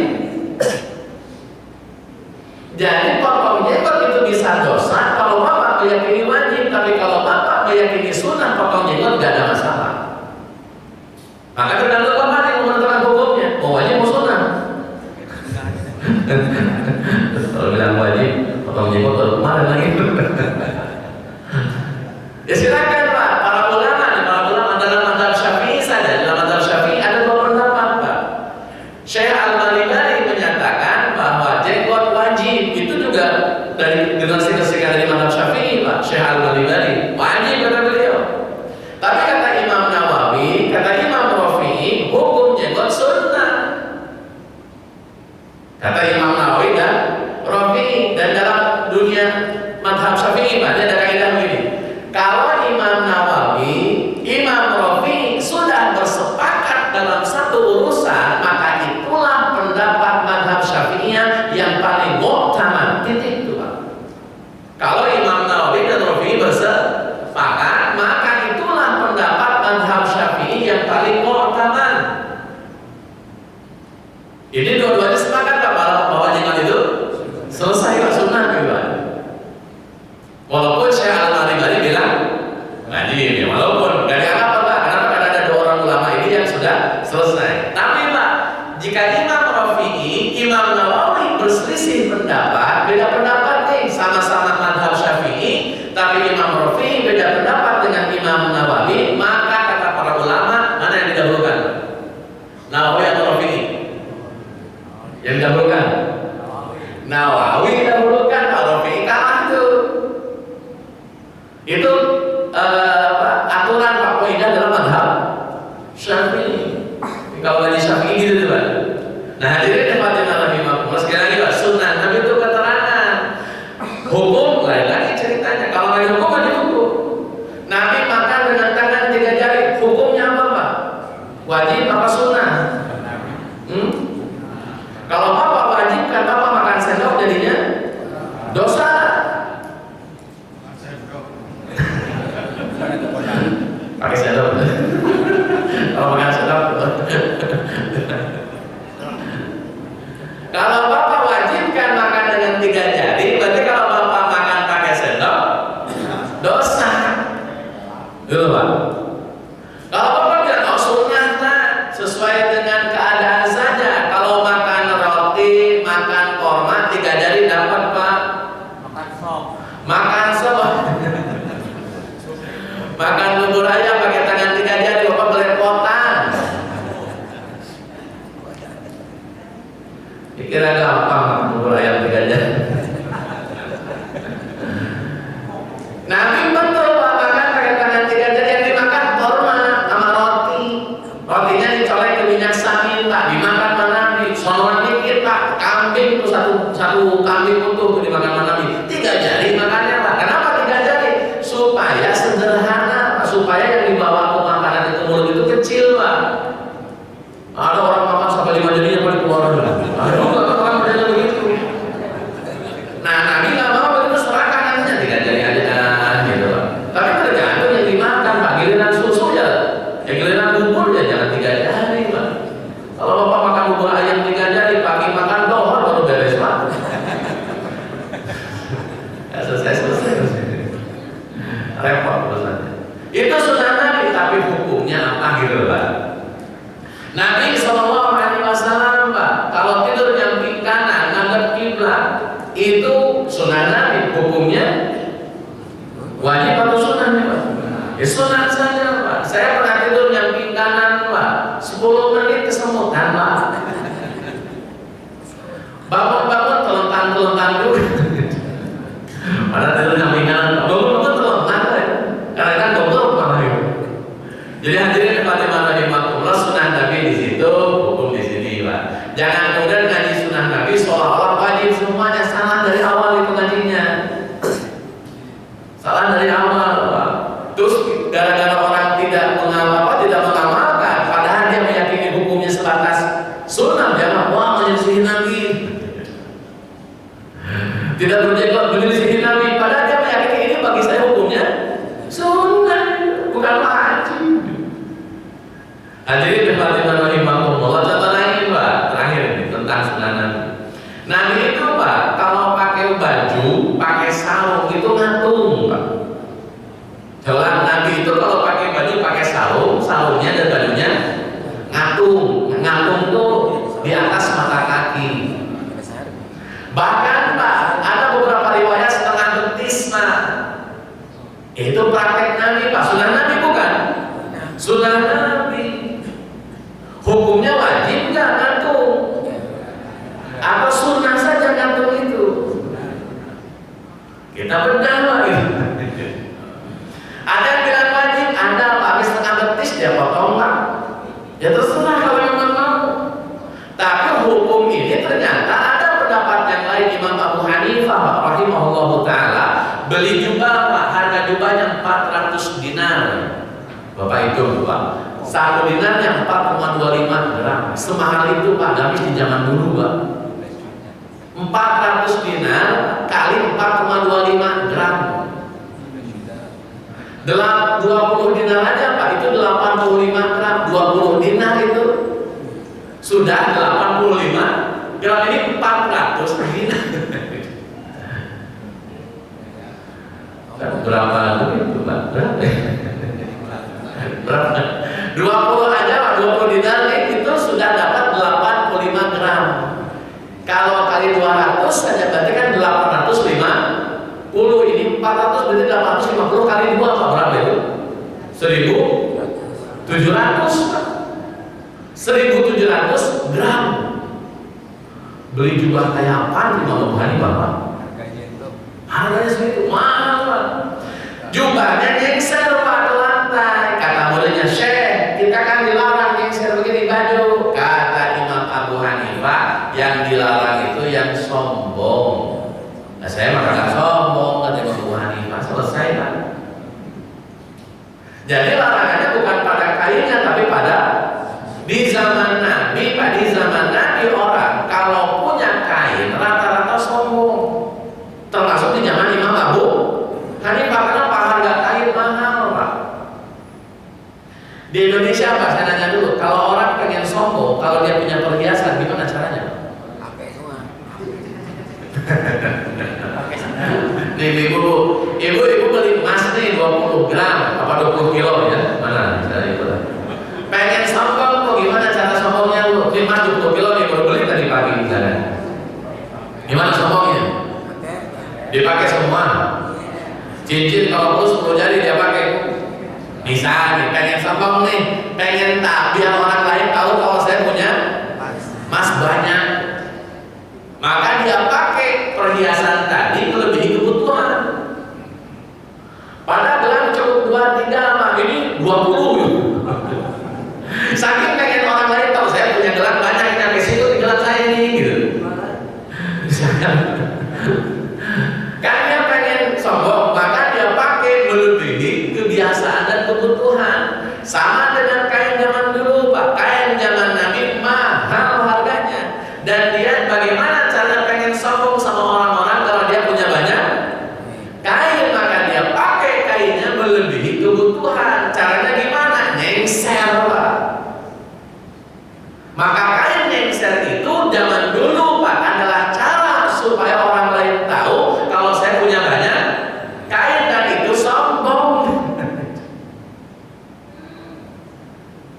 Jadi potong jenggot itu bisa dosa kalau Bapak meyakini wajib, tapi kalau Bapak meyakini sunnah potong jenggot nggak ada masalah. Maka tergantung Bapak yang menentukan hukumnya, mau wajib mau sunnah. Kalau bilang wajib potong jenggot baru kemarin lagi. Ya silakan Pak, para ulama dalam mazhab Syafi'i saja, dalam mazhab Syafi'i ada dua pendapat Pak. Syekh Al-Malibari menyatakan bahwa jenggot wajib, itu juga dari generasi kesekian dari mazhab Syafi'i Pak. Syekh Al-Malibari wajib kata beliau. Tapi kata Imam Nawawi, kata Imam Rafi'i, hukum jenggot sunnah. Kata Imam Nawawi dan Rafi'i. Dan dalam dunia mazhab Syafi'i Pak, ada kaidah begini. Kalau Imam Nawawi, Imam Rafi'i sudah bersepakat dalam satu urusan, maka itulah pendapat mazhab Syafi'iyah yang paling mu'tamad. Titik itu Pak. Kalau Imam Nawawi dan Rafi'i bersepakat, maka itulah pendapat mazhab Syafi'i yang paling mu'tamad. Ini dua-duanya sepakat Pak bahwa jenggot itu selesai Pak, sunnah Pak. Walaupun Syekh Al-Malibari bilang wajib, ya walaupun dari apa Pak? Kenapa? Karena ada dua orang ulama ini yang sudah selesai. Tapi Pak, jika Imam Rafi'i, Imam Nawawi berselisih pendapat, beda pendapat nih, sama-sama mazhab Syafi'i, tapi Imam Rafi'i beda pendapat dengan Imam Nawawi, maka kata para ulama, mana yang didahulukan? Nawawi atau Rafi'i? Yang didahulukan? Nawawi didahulukan, Pak. Rafi'i kalah tuh. Itu aturan Pak Poida dalam mazhab Syafi'i. Kalau dari Syafi'i gitu Pak. Nah hadirin hadirat rahimakumullah, sekali lagi Pak, sunnah Nabi itu keterangan. Hukum lain lagi ceritanya. Kalau nggak dihukum nggak dihukum. Nabi makan dengan tangan 3 jari, hukumnya apa Pak? Wajib apa sunnah? Kalau Bapak wajibkan Bapak makan sendok, jadinya dosa. Pakai sendok. Kalau makan sendok. Kalau Bapak wajibkan makan dengan 3 jari, berarti kalau Bapak makan pakai sendok, dosa. Gitu Pak. Kalau Bapak bilang oh sunnah Pak, sesuai dengan keadaan saja. Kalau makan roti, makan korma 3 jari dapat Pak. Makan sop. Makan bubur ayam pakai tangan 3 jari, Bapak belepotan. Kira gampang makan bubur ayam 3 jari. Nabi betul Pak, makan pakai tangan 3 jari, yang dimakan korma sama roti. Rotinya dicolek ke minyak samin Pak, dimakan sama Nabi. Sonoran dikit Pak, kambing itu satu kambing utuh itu dimakan sama Nabi. 3 jari makannya Pak. Kenapa 3 jari? Supaya sederhana Pak, supaya yang dibawa ke makanan itu mulut itu kecil Pak. Ada orang makan sampai 5 jarinya paling keluar. Ada orang makan model begitu. Nah Nabi nggak mau begitu, serahkan nantinya 3 jari aja gitu Pak. Tapi tergantung yang dimakan Pak. Giliran susu ya giliran bubur ya jangan 3 jari Pak. Kalau Bapak makan bubur ayam 3 jari, pagi makan dohor baru beres Pak. Ya selesai. Repot urusannya. Itu sunnah Nabi, tapi hukumnya apa gitu Pak? Nabi SAW Pak, kalau tidur nyamping kanan ngadep kiblat, itu sunnah Nabi, hukumnya Ya sunat saja Pak. Saya pernah tidur nyamping kanan Pak, 10 menit kesemutan Pak. Bangun-bangun telentang-telentang juga. Padahal tidur nyamping kanan, bangun-bangun telentang Pak. Karena kan dokter malah itu. Jadi hadirin Fatimah rahimahullah, sunah Nabi di situ, hukum di sini Pak. Jangan kemudian ngaji sunah Nabi seolah-olah wajib semuanya, salah dari awal itu ngajinya. Salah dari awal Pak. Terus gara-gara orang tidak mengamalkan, padahal dia meyakini hukumnya sebatas sunnah, dia wah menyelisihi Nabi. Tidak menyelisihi Nabi, padahal dia meyakini ini bagi saya hukumnya sunnah, bukan wajib. Hadirin Fatimah rahimahullah, contoh lagi Pak, terakhir ini tentang sunnah Nabi. Nabi itu Pak, kalau pakai baju, pakai sarung itu ngatung Pak. Jelas Nabi itu kalau pakai baju, pakai sarung, sarungnya dan bajunya ngatung. Ngatung tuh di atas mata kaki. Bahkan Pak, ada beberapa riwayat setengah betis Pak. Itu praktek Nabi Pak, sunnah Nabi bukan? Sunnah Nabi. Hukumnya wajib nggak ngatung? Apa sunnah saja ngatung itu? Kita bedah Pak. Ada yang bilang wajib, ada Pak, setengah betis dia potong Pak. Ya terserah kalau memang mau. Tapi hukum ini ternyata ada pendapat yang lain. Imam Abu Hanifah rahimahullah ta'ala beli jubah Pak, harga jubahnya 400 dinar. Bapak itu Pak, 1 dinarnya 4,25 gram. Semahal itu Pak, habis di zaman dulu Pak. 400 dinar kali 4,25 gram. 20 dinar aja Pak, itu 85 gram. 20 dinar itu sudah 85 gram, ini 400 dinar. Berapa itu Pak? Berapa? 20 aja Pak, 20 dinar itu sudah dapat 85 gram. Kalau kali 200 saja berarti kan 850. Ini 400 berarti 850 kali 2 Pak, berapa itu? 1.700 Pak. 1.700 gram. Beli jubah kayak apa di Imam Abu Hanifah Pak? Harganya segitu mahal Pak. Jubahnya nyengser Pak ke lantai. Kata muridnya, Syekh, kita kan dilarang nyengser begini baju. Kata Imam Abu Hanifah, yang dilarang itu yang sombong. Nah saya mah kagak sombong, kata Imam Abu Hanifah. Selesai Pak. Jadi larangannya bukan pada kainnya, tapi pada di zaman Nabi Pak. Di zaman Nabi orang kalau punya kain rata-rata sombong. Termasuk di zaman Imam Abu Hanifah. Kenapa? Harga kain mahal Pak. Di Indonesia Pak, saya nanya dulu, kalau orang pengen sombong, kalau dia punya perhiasan, gimana caranya? Pakai semua. Nih ibu beli emas nih 20 gram apa 20 kilo ya? Mana? Dari itu lah. Pengen sombong tuh, gimana cara sombongnya lu? Beli emas 20 kilo nih, baru beli tadi pagi misalnya. Gimana sombongnya? Dipakai semua. Cincin kalau perlu 10 jari dia pakai. Bisa nih, pengen sombong nih, pengen tak biar orang lain tahu kalau saya punya emas banyak. Maka dia pakai perhiasan tadi melebihi kebutuhan. Padahal gelang cukup 2-3 mah, ini 20 gitu. Saking pengen orang lain tahu saya punya gelang banyak, ini sampai situ di gelang saya ini gitu. Kan dia pengen sombong, maka dia pakai melebihi kebiasaan dan kebutuhan. Sama dengan kain zaman dulu Pak, kain zaman Nabi mahal harganya. Dan dia bagaimana cara pengen sombong sama orang-orang kalau dia punya banyak kain, maka dia pakai kainnya melebihi kebutuhan. Caranya gimana? Nyengser Pak. Maka kain nyengser itu zaman dulu Pak adalah cara supaya orang lain tahu kalau saya punya banyak kain, dan itu sombong.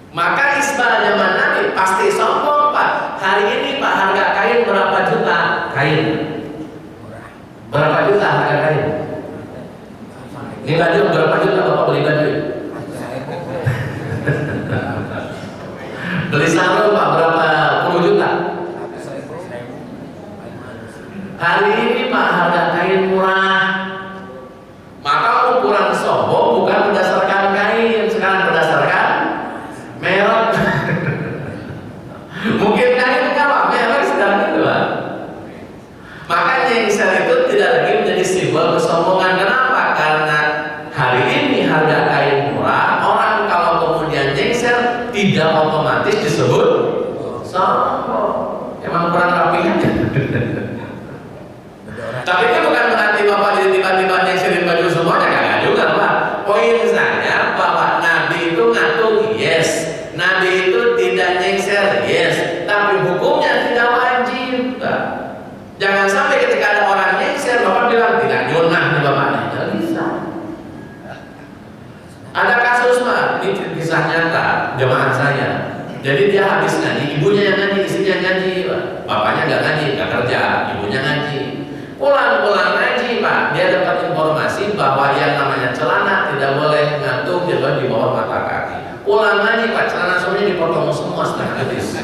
Maka isbal zaman Nabi pasti sombong Pak. Hari ini Pak harga kain berapa juta? Kain berapa juta harga kain? Ini baju berapa juta Bapak beli baju? Beli sarung Pak berapa puluh juta? Hari ini Pak harga kain murah. Maka ukuran sobo bukan berdasarkan kain, sekarang berdasarkan merek. Mungkin kain kalau merek sedang itu Pak. Maka nyengser itu tidak lagi menjadi simbol kesombongan. Kenapa? Karena hari ini harga kain murah, orang kalau kemudian nyengser tidak otomatis disebut sombong. Emang kurang rapi aja. Tapi itu bukan berarti Bapak jadi tiba-tiba nyengserin baju semuanya, kagak juga Pak. Poin saya bahwa Nabi itu ngatur, yes. Nabi itu tidak nyengser, yes. Tapi hukumnya tidak wajib, Pak. Jangan sampai ketika ada orang nyengser, Bapak bilang tidak nyunah nih Bapak. Tidak bisa. Ada kasus Pak, ini kisah nyata jemaah saya. Jadi dia habis ngaji, ibunya yang ngaji, istrinya yang ngaji, Pak. Bapaknya nggak ngaji, nggak kerja, ibunya ngaji. Pulang ngaji Pak, dia dapat informasi bahwa yang namanya celana tidak boleh ngantung jilbab di bawah mata kaki. Pulang ngaji Pak, celana semuanya dipotong semua setengah betis.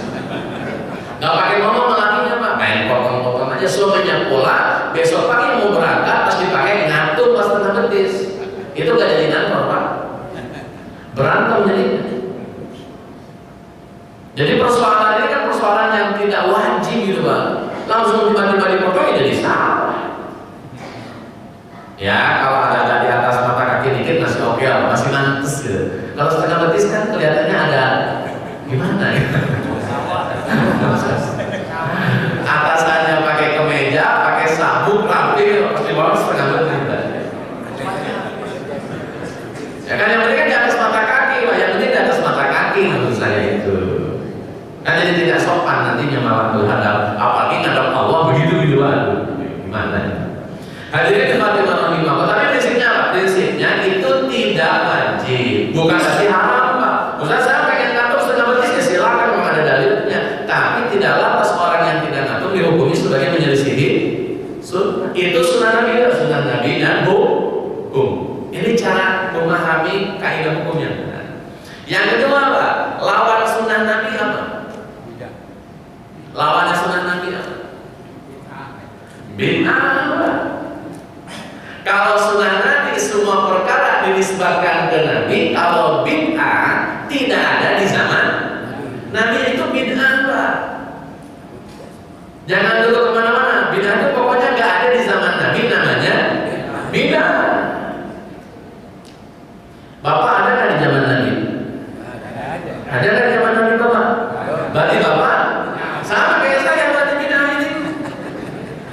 Nggak pakai ngomong lelakinya Pak, main potong-potong aja semuanya. Pulang, besok pagi mau berangkat pas dipakai ngantung pas setengah betis. Itu gak jadi ngantor Pak, berantem jadi persoalan ini kan persoalan yang tidak wajib gitu Pak. Langsung tiba-tiba dipotong jadi salah. Ya kalau ada di atas mata kaki dikit masih oke, masih mantes gitu. Kalau setengah betis kan kelihatannya ada gimana ya? Atasannya pakai kemeja, pakai sabuk rapi, pasti bawah setengah betis. Ya kan yang penting kan di atas mata kaki, Pak. Yang penting di atas mata kaki menurut saya itu. Kan jadi tidak sopan nantinya malah berhadap, apalagi ngadap Allah begitu aduh, gimana ya? Hadirin hadirat rahimahullah. Tapi prinsipnya apa? Prinsipnya itu tidak wajib, bukan berarti haram Pak. Ustaz saya pengen ngatur setengah betis ya silakan, memang ada dalilnya. Tapi tidak lantas orang yang tidak ngatur dihukumi sebagai menyelisihi sunnah. Itu sunnah Nabi, sunnah Nabi dan hukum. Ini cara memahami kaidah hukumnya. Yang kedua Pak, lawan sunnah Nabi apa? Lawannya sunnah Nabi apa? Bid'ah. Kalau sunnah Nabi semua perkara dinisbatkan ke Nabi, kalau bid'ah tidak ada di zaman Nabi itu bid'ah Pak. Jangan dulu kemana-mana. Bid'ah itu pokoknya nggak ada di zaman Nabi, namanya bid'ah. Bapak ada nggak di zaman Nabi? Ada nggak di zaman Nabi Bapak? Berarti Bapak sama kayak saya berarti bid'ah ini.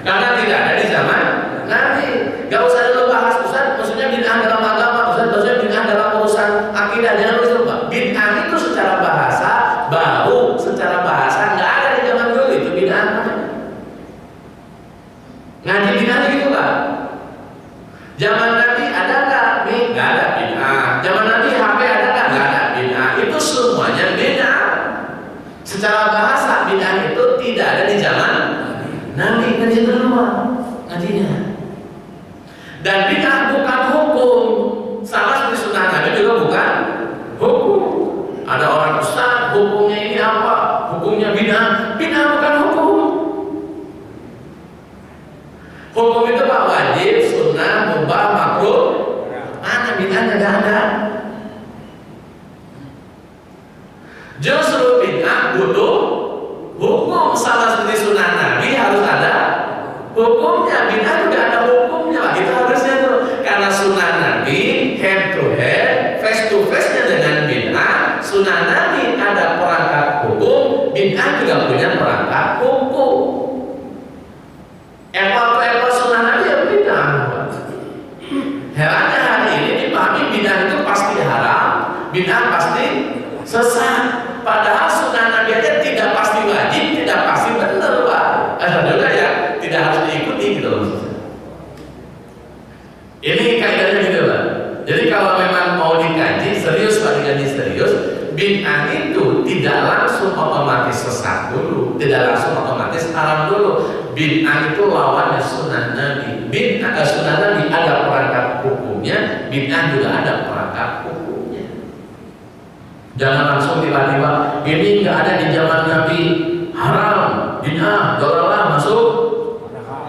Karena tidak ada di zaman Nabi. Gak usah dulu bahas Ustaz, maksudnya bid'ah dalam agama, Ustaz maksudnya bid'ah dalam urusan akidah. Jangan begitu Pak. Bid'ah itu secara bahasa baru, secara bahasa nggak ada di zaman dulu, itu bid'ah. Ngaji bid'ah gitu Pak. Zaman Nabi ada nggak? Nggak ada bid'ah. Zaman Nabi HP ada nggak? Nggak ada bid'ah. Itu semuanya bid'ah. Secara bahasa bid'ah itu tidak ada di zaman Nabi. Ngaji dulu Pak, ngajinya. Dan bid'ah bukan hukum, sama seperti sunnah Nabi juga bukan hukum. Ada orang Ustaz, hukumnya ini apa? Hukumnya bid'ah. Bid'ah bukan hukum. Hukum itu Pak wajib, sunnah, mubah, makruh. Mana bid'ahnya? Nggak ada. Justru bid'ah butuh hukum, sama seperti sunnah Nabi harus ada hukumnya. Bid'ah juga ada hukumnya Pak. Itu harusnya tuh. Karena sunnah Nabi head to head, face to face-nya dengan bid'ah. Sunnah Nabi ada perangkat hukum, bid'ah juga punya perangkat hukum. Apple to apple sunnah Nabi ya bid'ah. Herannya hari ini dipahami bid'ah itu pasti haram, bid'ah pasti sesat. Padahal sunnah Nabi aja tidak pasti wajib, tidak pasti benar Pak. Alhamdulillah ya, tidak harus diikuti gitu loh. Ini kaidahnya gitu Pak. Jadi kalau memang mau dikaji serius Pak, dikaji serius, bid'ah itu tidak langsung otomatis sesat dulu, tidak langsung otomatis haram dulu. Bid'ah itu lawannya sunnah Nabi. Bid'ah sunnah Nabi ada perangkat hukumnya, bid'ah juga ada perangkat hukumnya. Jangan langsung tiba-tiba ini nggak ada di zaman Nabi, haram, bid'ah, dolalah, masuk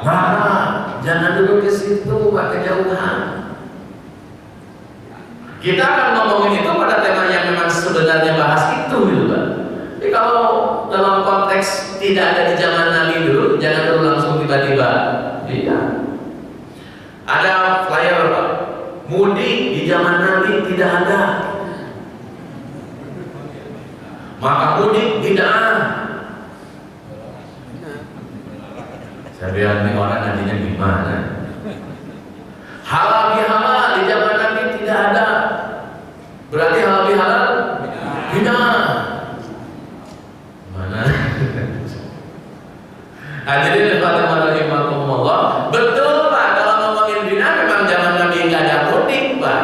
marah. Jangan dulu ke situ, Pak, kejauhan. Kita akan ngomongin itu pada tema yang memang sebenarnya bahas itu, gitu Pak. Jadi kalau dalam konteks tidak ada di zaman Nabi dulu, jangan dulu langsung tiba-tiba. Iya. Ada flyer Pak, mudik di zaman Nabi tidak ada. Maka mudik bid'ah. Saya bilang ini orang nantinya gimana? Halal bihalal di zaman Nabi tidak ada. Berarti halal bihalal bid'ah. Mana? Hadirin rahimakumullah. Betul Pak, kalau ngomongin bid'ah memang zaman Nabi nggak ada mudik Pak.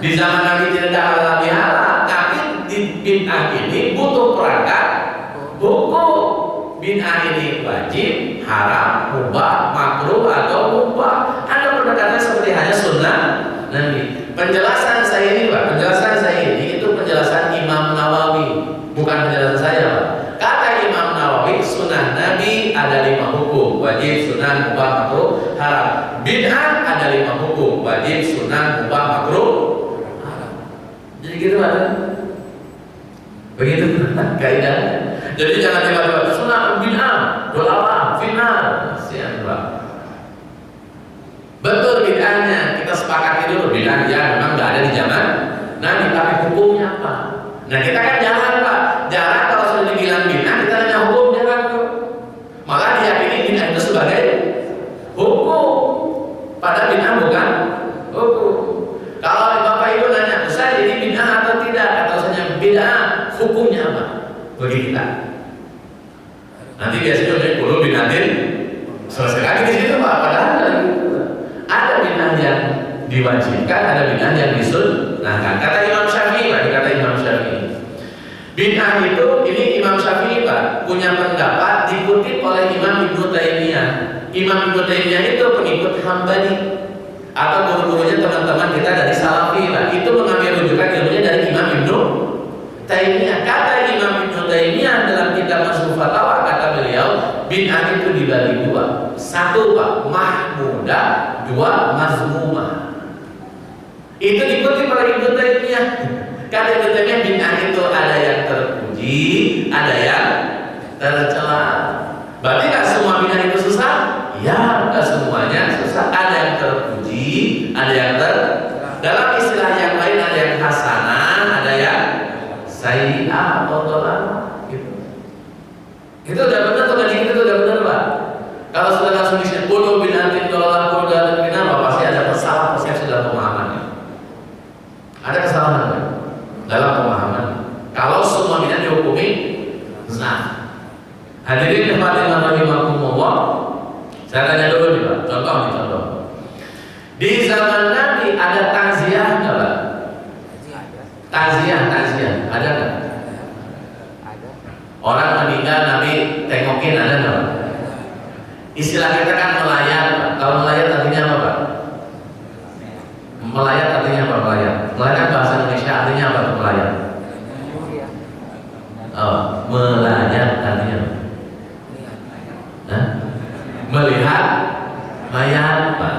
Di zaman Nabi tidak ada halal bihalal, tapi di bid'ah ini butuh perangkat hukum. Bid'ah ini wajib, haram, mubah, makruh atau mubah. Ada pendekatan seperti hanya sunnah Nabi. Penjelasan saya ini Pak, penjelasan saya ini itu penjelasan Imam Nawawi, bukan penjelasan saya Pak. Kata Imam Nawawi, sunnah Nabi ada 5 hukum, wajib, sunnah, mubah, makruh, haram. Bid'ah ada 5 hukum, wajib, sunnah, mubah, makruh, haram. Jadi gitu Pak. Begitu kaidahnya. Jadi jangan tiba-tiba sunnah bid'ah, dolalah, final. Siap Pak. Betul bid'ahnya, kita sepakati dulu bid'ah ya memang nggak ada di zaman Nabi, tapi hukumnya apa? Nah kita kan jangan Pak, jangan kalau sudah dibilang bid'ah kita nanya hukum jangan tuh. Malah diyakini bid'ah itu sebagai hukum, padahal bid'ah bukan hukum. Kalau Bapak Ibu nanya, Ustaz ini bid'ah atau tidak? Kata Ustaznya bid'ah, hukumnya apa? Bagi kita. Nanti biasanya udah puluh bid'ahin selesai lagi di situ Pak. Padahal ada bid'ah yang diwajibkan, ada bid'ah yang disunnahkan. Kata Imam Syafi'i Pak, kata Imam Syafi'i. Bid'ah itu, ini Imam Syafi'i Pak punya pendapat dikutip oleh Imam Ibnu Taimiyah. Imam Ibnu Taimiyah itu pengikut Hambali atau guru-gurunya teman-teman kita dari Salafi Pak. Itu mengambil rujukan ilmunya dari Imam Ibnu Taimiyah. Kata Imam Ibnu Taimiyah dalam kitab Majmu' Fatawa, kata beliau, bid'ah itu dibagi 2. 1 Pak, mahmudah, 2 mazmumah. Itu dikutip oleh Ibnu Taimiyah. Kata Ibnu Taimiyah, bid'ah itu ada yang terpuji, ada yang tercela. Berarti nggak semua bid'ah itu susah? Ya, nggak semuanya susah. Ada yang terpuji, ada yang dalam istilah yang lain ada yang hasanah, ada yang sayyi'ah atau dolalah gitu. Itu udah benar tuh, ngaji itu udah benar Pak. Kalau sudah langsung disebut bodoh bid'atin dolalah, bodoh dan bid'ah, pasti ada kesalahan persepsi dalam pemahamannya. Ada kesalahan Pak dalam pemahaman. Kalau semua bid'ah dihukumi nah. Hadirin rahimakumullah. Saya tanya dulu nih Pak, contoh. Di zaman Nabi ada takziah nggak Pak? Takziah, ada nggak? Ada. Orang meninggal Nabi tengokin, ada nggak Pak? Istilah kita kan melayat Pak. Kalau melayat artinya apa Pak? Melayat artinya apa melayat? Melayat bahasa Indonesia artinya apa tuh melayat? Oh, melayat artinya apa? Melihat mayat Pak.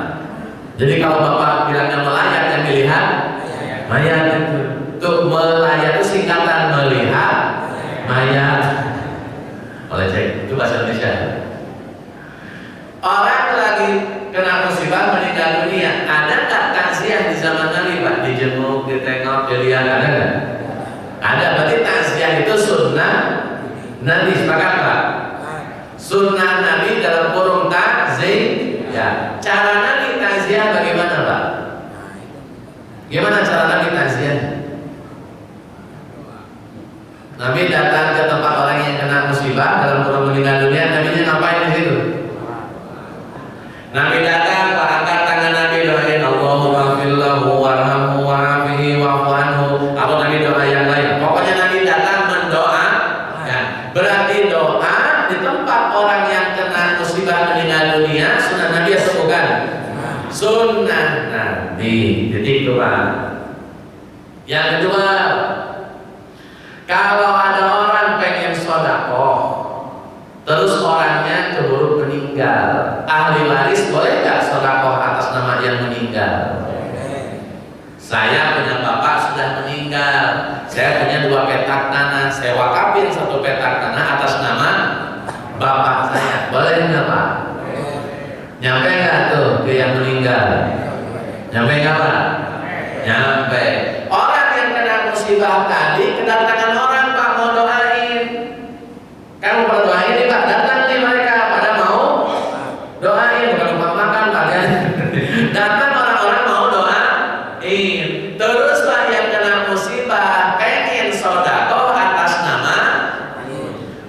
Jadi kalau Bapak bilangnya melayat, yang dilihat mayat itu. Tuh melayat itu singkatan melihat mayat. Oleh cek itu bahasa Indonesia. Orang lagi kena musibah meninggal dunia, ada nggak takziah di zaman Nabi Pak? Dijenguk, ditengok, dilihat, ada nggak? Ada. Berarti takziah itu sunnah Nabi, sepakat Pak? Sunnah Nabi dalam kurung takziah. Ya. Cara Nabi takziah bagaimana Pak? Gimana cara Nabi takziah? Nabi datang ke tempat orang yang kena musibah dalam kurung meninggal dunia, Nabinya ngapain di situ? Nabi datang, Pak, angkat tangan Nabi, doain Allahumma ghfirlahu warhamhu wa'afihi wa'fu anhu. Atau Nabi doa yang lain. Pokoknya Nabi datang mendoakan. Berarti doa di tempat orang yang kena musibah meninggal dunia sunnah Nabi atau bukan? Sunnah Nabi. Jadi itu Pak. Yang kedua, Kalau ada orang pengen sodakoh, terus orangnya keburu meninggal, ahli waris boleh nggak sodakoh atas nama yang meninggal? Saya punya bapak sudah meninggal, saya punya 2 petak tanah, saya wakafin 1 petak tanah atas nama bapak saya, boleh nggak Pak? Nyampe nggak tuh ke yang meninggal? Nyampe nggak Pak? Nyampe. Orang yang kena musibah tadi kedatangan orang Pak mau doain, kamu berdoain nih Pak, datang nih mereka pada mau doain, bukan lupa makan kalian. Datang orang-orang mau doain, terus Pak yang kena musibah pengen sodakoh atas nama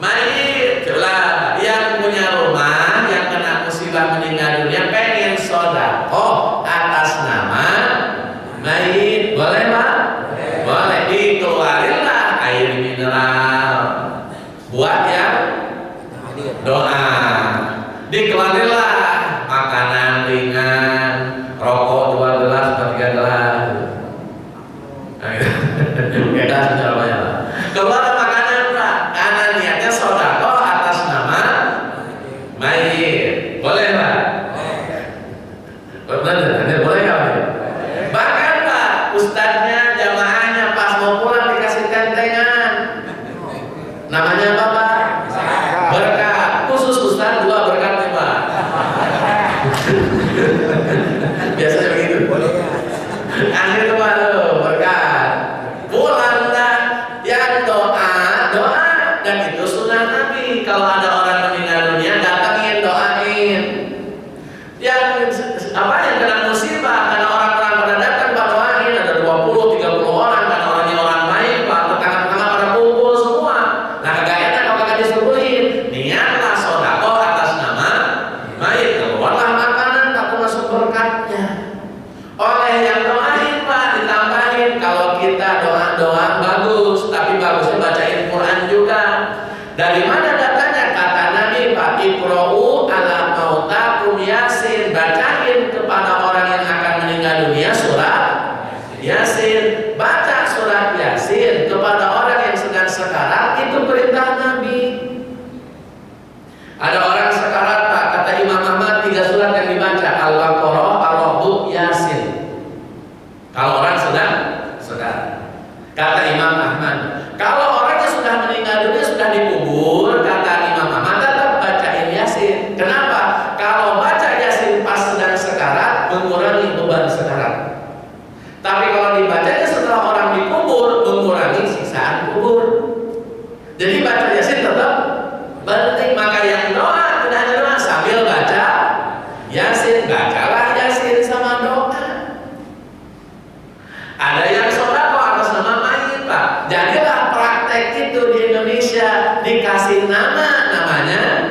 mayit. Coba yang punya rumah yang kena musibah meninggal dunia pengen sodakoh atas nama mayit, boleh Pak? Boleh. Dikeluarinlah air mineral buat yang doa, dikeluarinlah makanan ringan, rokok 2 gelas atau 3 gelas. Kita sudah banyak. Keluar makanan Pak, karena niatnya sodakoh atas nama mayit, boleh Pak? Boleh nggak? Bahkan Pak, ustadznya jamaahnya pas mau pulang dikasih tentengan. Namanya apa Pak? Berkat. Khusus ustadz 2 berkat nih Pak. Biasanya begitu. Akhir tuh Pak tuh berkat. Pulang dah yang doa dan itu sunnah Nabi. Kalau ada orang meninggal dunia datangin doain. Yang yang kena musibah karena orang-orang pada datang Pak doain, ada 20-30 orang karena orangnya orang baik Pak, tetangga-tetangga pada kumpul semua. Nah kagak enak kalau kagak disuruhin, niatlah sodakoh atas nama mayit, keluarlah makanan tak masuk berkatnya. Oleh yang doain Pak ditambahin, kalau kita doa bagus, tapi bagusnya bacain Quran juga. Dari mana datanya? Kata Nabi Pak, Iqra'u ala mautakum Yasin, bacain kepada orang yang akan meninggal dunia surat Yasin. Baca surat Yasin kepada orang yang sedang sekarat, itu perintah Nabi. Ada orang sekarat Pak, kata Imam Ahmad 3 surat yang dibaca, Al-Baqarah, Ar-Rahd, Yasin. Kalau orang sedang sekarat, kata Imam Ahmad. Kalau orangnya sudah meninggal dunia, sudah dikubur, kata Imam Ahmad tetap bacain Yasin. Kenapa? Kalau baca Yasin pas sedang sekarat mengurangi beban sekarat. Tapi kalau dibacanya setelah orang dikubur mengurangi siksaan kubur. Jadi baca Yasin tetap penting. Maka yang doa tidak hanya doa, sambil baca Yasin, bacalah Yasin sama doa. Ada yang sodakoh atas nama mayit Pak. Jadilah praktek itu di Indonesia, dikasih namanya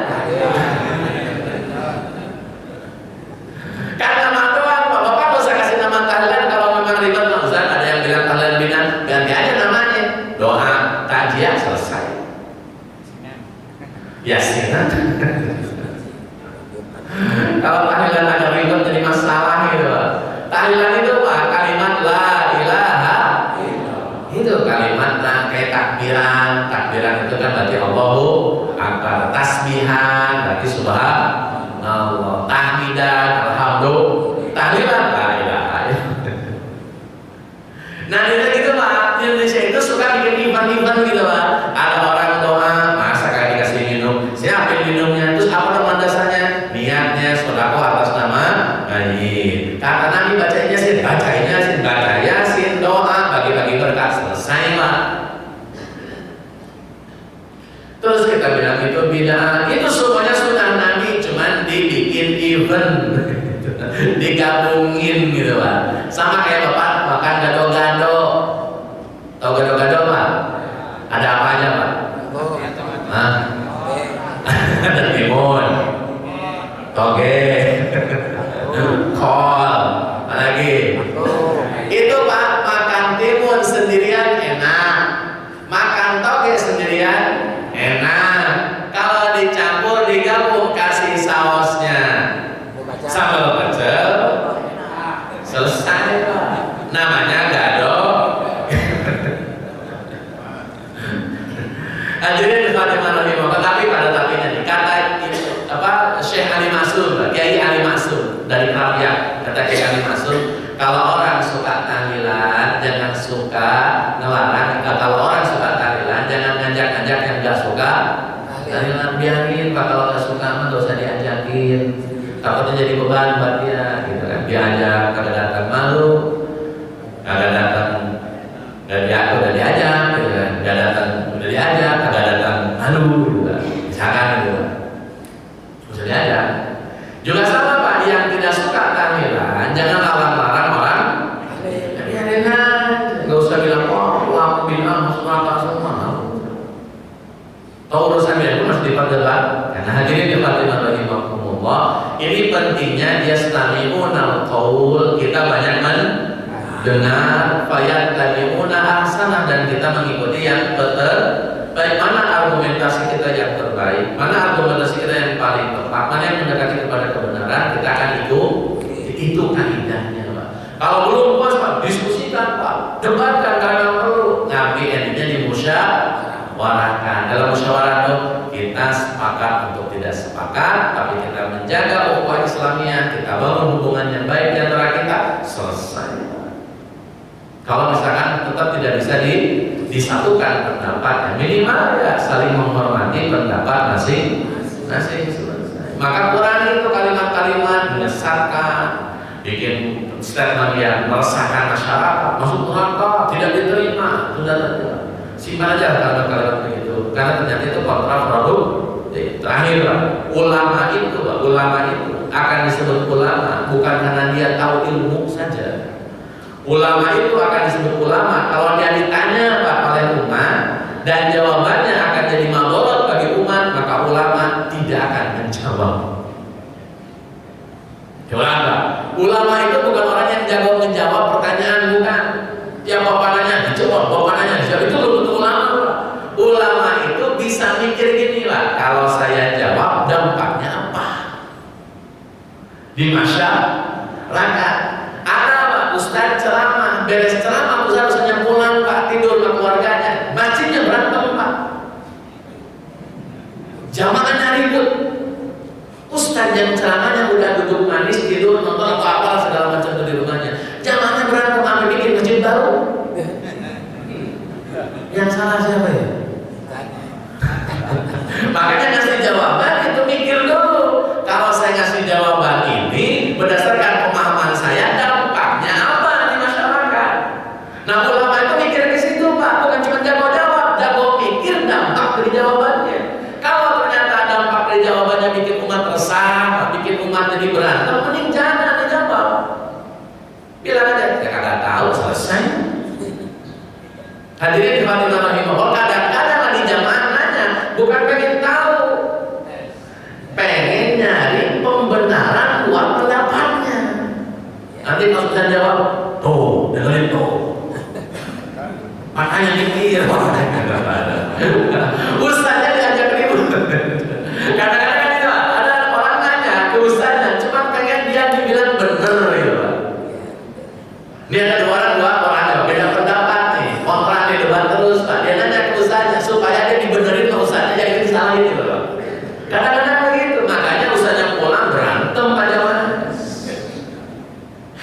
kan nama doang Pak. Bapak nggak usah kasih nama tahlilan kalau memang ribet Pak Ustaz. Ada yang bilang tahlilan bina, ganti aja namanya, doa takziah selesai. Yasinan. Kalau tahlilan agak ribet jadi masalah gitu Pak. Tahlilan itu Pak kalimat la ilaha illallah. Itu kalimat kayak takbiran itu kan berarti Allahu Akbar. Tasbihan berarti subhanallah. Tahmidan, alhamdulillah. Tahlilan la ilaha illallah. Nah itu gitu Pak, di Indonesia itu suka bikin event gitu Pak. Ada orang doa, masa kayak dikasih minum, siapin minumnya, terus apa nama dasarnya? Niatnya sodakoh atas nama mayit. Kata Nabi bacain Yasin, baca Yasin, doa, bagi-bagi berkat, selesai Pak. Terus kita bilang itu bid'ah, itu semuanya sunnah Nabi, cuman dibikin event, digabungin gitu Pak. Sama kayak Bapak makan gado-gado. Tahu gado-gado Pak? Ada apa aja Pak? Hah? Ada timun, toge, kol, apa lagi? Itu Pak, makan timun sendirian enak, makan toge sendirian enak. Kalau dicampur digabung kasih sausnya, sambal pecel, selesai Pak. suka ngelarang. Kalau orang suka tahlilan, jangan ngajak-ngajak yang nggak suka tahlilan. Biarin Pak, kalau nggak suka mah nggak usah diajakin. Takutnya jadi beban buat dia, gitu kan? Diajak, kagak datang malu, kagak datang, udah diajak, gitu kan? Nggak datang, udah diajak, kagak datang malu, gitu kan? Misalkan gitu kan? Bisa diajak. Juga sama Pak, yang tidak suka tahlilan, jangan larang-larang orang. Biarin aja, nggak usah bilang ulama bilang masuk neraka semua. Tahu urusannya itu masih diperdebat. Karena hadirin dirahmati rahimakumullah, ini pentingnya yastami'unal qaul, kita banyak mendengar, fayattabi'una ahsanah, dan kita mengikuti yang terbaik. Mana argumentasi kita yang terbaik, mana argumentasi kita yang paling tepat, mana yang mendekati kepada kebenaran, kita akan ikut. Itu kaidahnya Pak. Kalau belum puas Pak, diskusikan Pak, debatkan kalau perlu. Tapi endingnya dimusyawarahkan. Dalam musyawarah itu kita sepakat untuk tidak sepakat, tapi kita menjaga ukhuwah Islamiyah, kita bangun hubungan yang baik di antara kita, selesai. Kalau misalkan tetap tidak bisa disatukan pendapatnya, minimal ya saling menghormati pendapat masing-masing. Maka kurangi itu kalimat-kalimat menyesatkan, bikin statement yang meresahkan masyarakat, masuk neraka, tidak diterima, sudah simpan aja kalimat-kalimat begitu, karena ternyata itu kontraproduktif. Terakhir Pak, ulama itu akan disebut ulama bukan karena dia tahu ilmu saja. Ulama itu akan disebut ulama kalau dia ditanya Pak oleh umat dan jawabannya akan jadi madharat bagi umat, maka ulama tidak akan menjawab. Coba ulama itu bukan orang yang jago menjawab pertanyaan, bukan. Yang bapak nanya dijawab, bapak nanya dijawab, itu belum tentu ulama. Ulama itu bisa mikir gini lah, kalau saya jawab dampaknya apa di masyarakat. Ada Pak Ustaz ceramah, beres ceramah Ustaz harusnya pulang Pak, tidur sama keluarganya, masjidnya berantem Pak, jamaahnya ribut. Ustaz yang ceramahnya udah duduk manis, tidur, nonton apa-apa segala macam di rumahnya, jamaahnya berantem sampai bikin masjid baru. Yang salah siapa ya? Makanya ngasih jawaban itu mikir dulu. Kalau saya ngasih jawaban ini berdasarkan pemahaman saya, dampaknya apa di masyarakat? Nah ulama itu mikir ke situ Pak, bukan cuma jago jawab, jago mikir dampak dari jawabannya. Kalau ternyata dampak dari jawabannya bikin umat resah, bikin umat jadi berantem, mending jangan dijawab. Bilang aja, ya kagak tahu, selesai. Hadirin dirahmati rahimahullah, kadang-kadang di jamaah nanya bukan pengen tahu, pengen nyari pembenaran buat pendapatnya. Nanti kalau sudah jawab, tuh dengerin tuh, makanya mikir. Ustaznya diajak ribut. Kadang-kadang kan itu ada orang nanya ke ustaznya, cuma pengen dia dibilang bener gitu Pak. Ini ada dua orang beda pendapat nih, kontra nih, debat terus Pak. Dia nanya ke ustaznya supaya dia dibenerin sama ustaznya, jadi disalahin gitu Pak. Kadang-kadang begitu, makanya ustaznya pulang berantem Pak jamaah.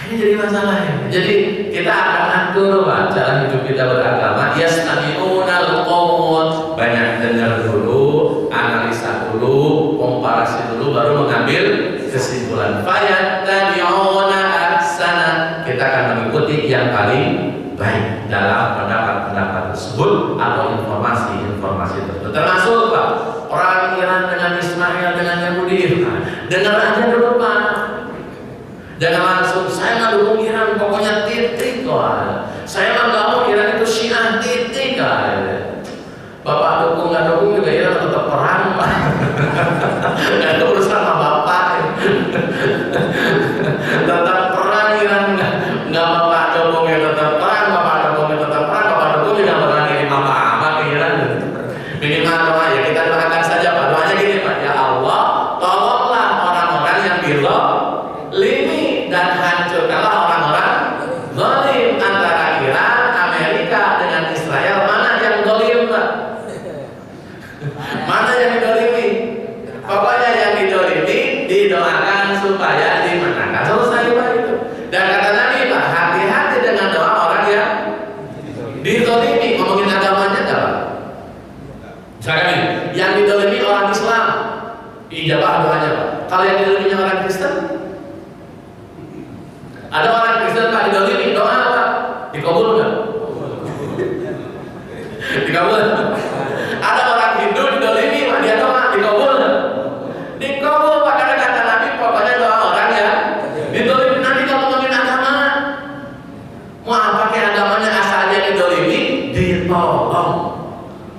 Ini jadi masalahnya. Jadi kita akan atur Pak cara hidup kita beragama. Yastami'unal qaul, banyak dengar dulu, analisa dulu, komparasi dulu, baru mengambil kesimpulan. Fayattabi'una ahsana, kita akan mengikuti yang paling baik dalam pendapat-pendapat tersebut atau informasi-informasi tersebut. Termasuk Pak, orang Iran dengan Ismail dengan Yahudi, dengar aja dulu Pak. Jangan langsung saya nggak dukung Iran, pokoknya titik kok. Saya nggak mau Iran itu Syiah, titik kok. Bapak dukung nggak dukung juga Iran tetap perang Pak. Itu urusan sama Bapak. Tetap perang Iran, nggak Bapak dukung ya tetap perang, Bapak dukung ya tetap perang, Bapak dukung juga perang ini apa-apa ke Iran. Minimal doa ya, kita doakan saja Pak. Doanya gini Pak, ya Allah tolonglah orang-orang yang limi dan hancurkanlah orang-orang zalim. Antara Iran, Amerika dengan Israel, mana yang zalim Pak? Mana yang dizalimi? Pokoknya yang Kalau yang didoliminya orang Kristen, ada orang Kristen Pak didolimi, doa apa? Dikabul nggak? Dikabul. Ada orang Hindu didolimi, Pak, dia doa dikabul nggak? Dikabul Pak, karena kata Nabi pokoknya doa orang ya didolimi. Nanti kalau ngomongin agama, mau apa kayak agamanya asalnya didolimi, ditolong.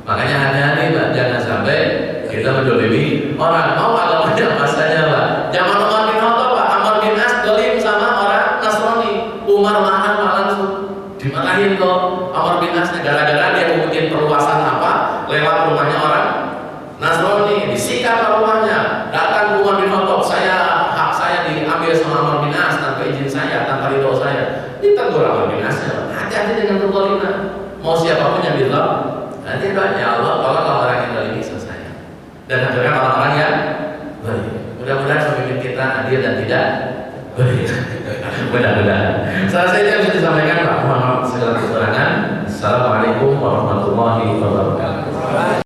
Makanya hati-hati Pak, jangan sampai kita mendolimi orang. Mau agamanya apa saja Pak. Zaman Umar bin Khattab Pak, Amr bin As dolim sama orang Nasrani. Umar marah langsung dimarahin kok Amr bin As gara-gara dia mau bikin perluasan apa lewat rumahnya orang Nasrani, disikat rumahnya. Datang Umar bin Khattab, hak saya diambil sama Amr bin As tanpa izin saya, tanpa ridho saya. Ditegur Amr bin As, hati-hati dengan kezaliman. Mau siapapun yang bilang, nanti ya Allah tolong orang yang dolimi selesai. Dan akhirnya orang-orang yang baik. Mudah-mudahan pemimpin kita adil dan tidak baik. Mudah-mudahan. Selesai yang bisa disampaikan Pak. Mohon maaf segala kekurangan. Assalamualaikum warahmatullahi wabarakatuh.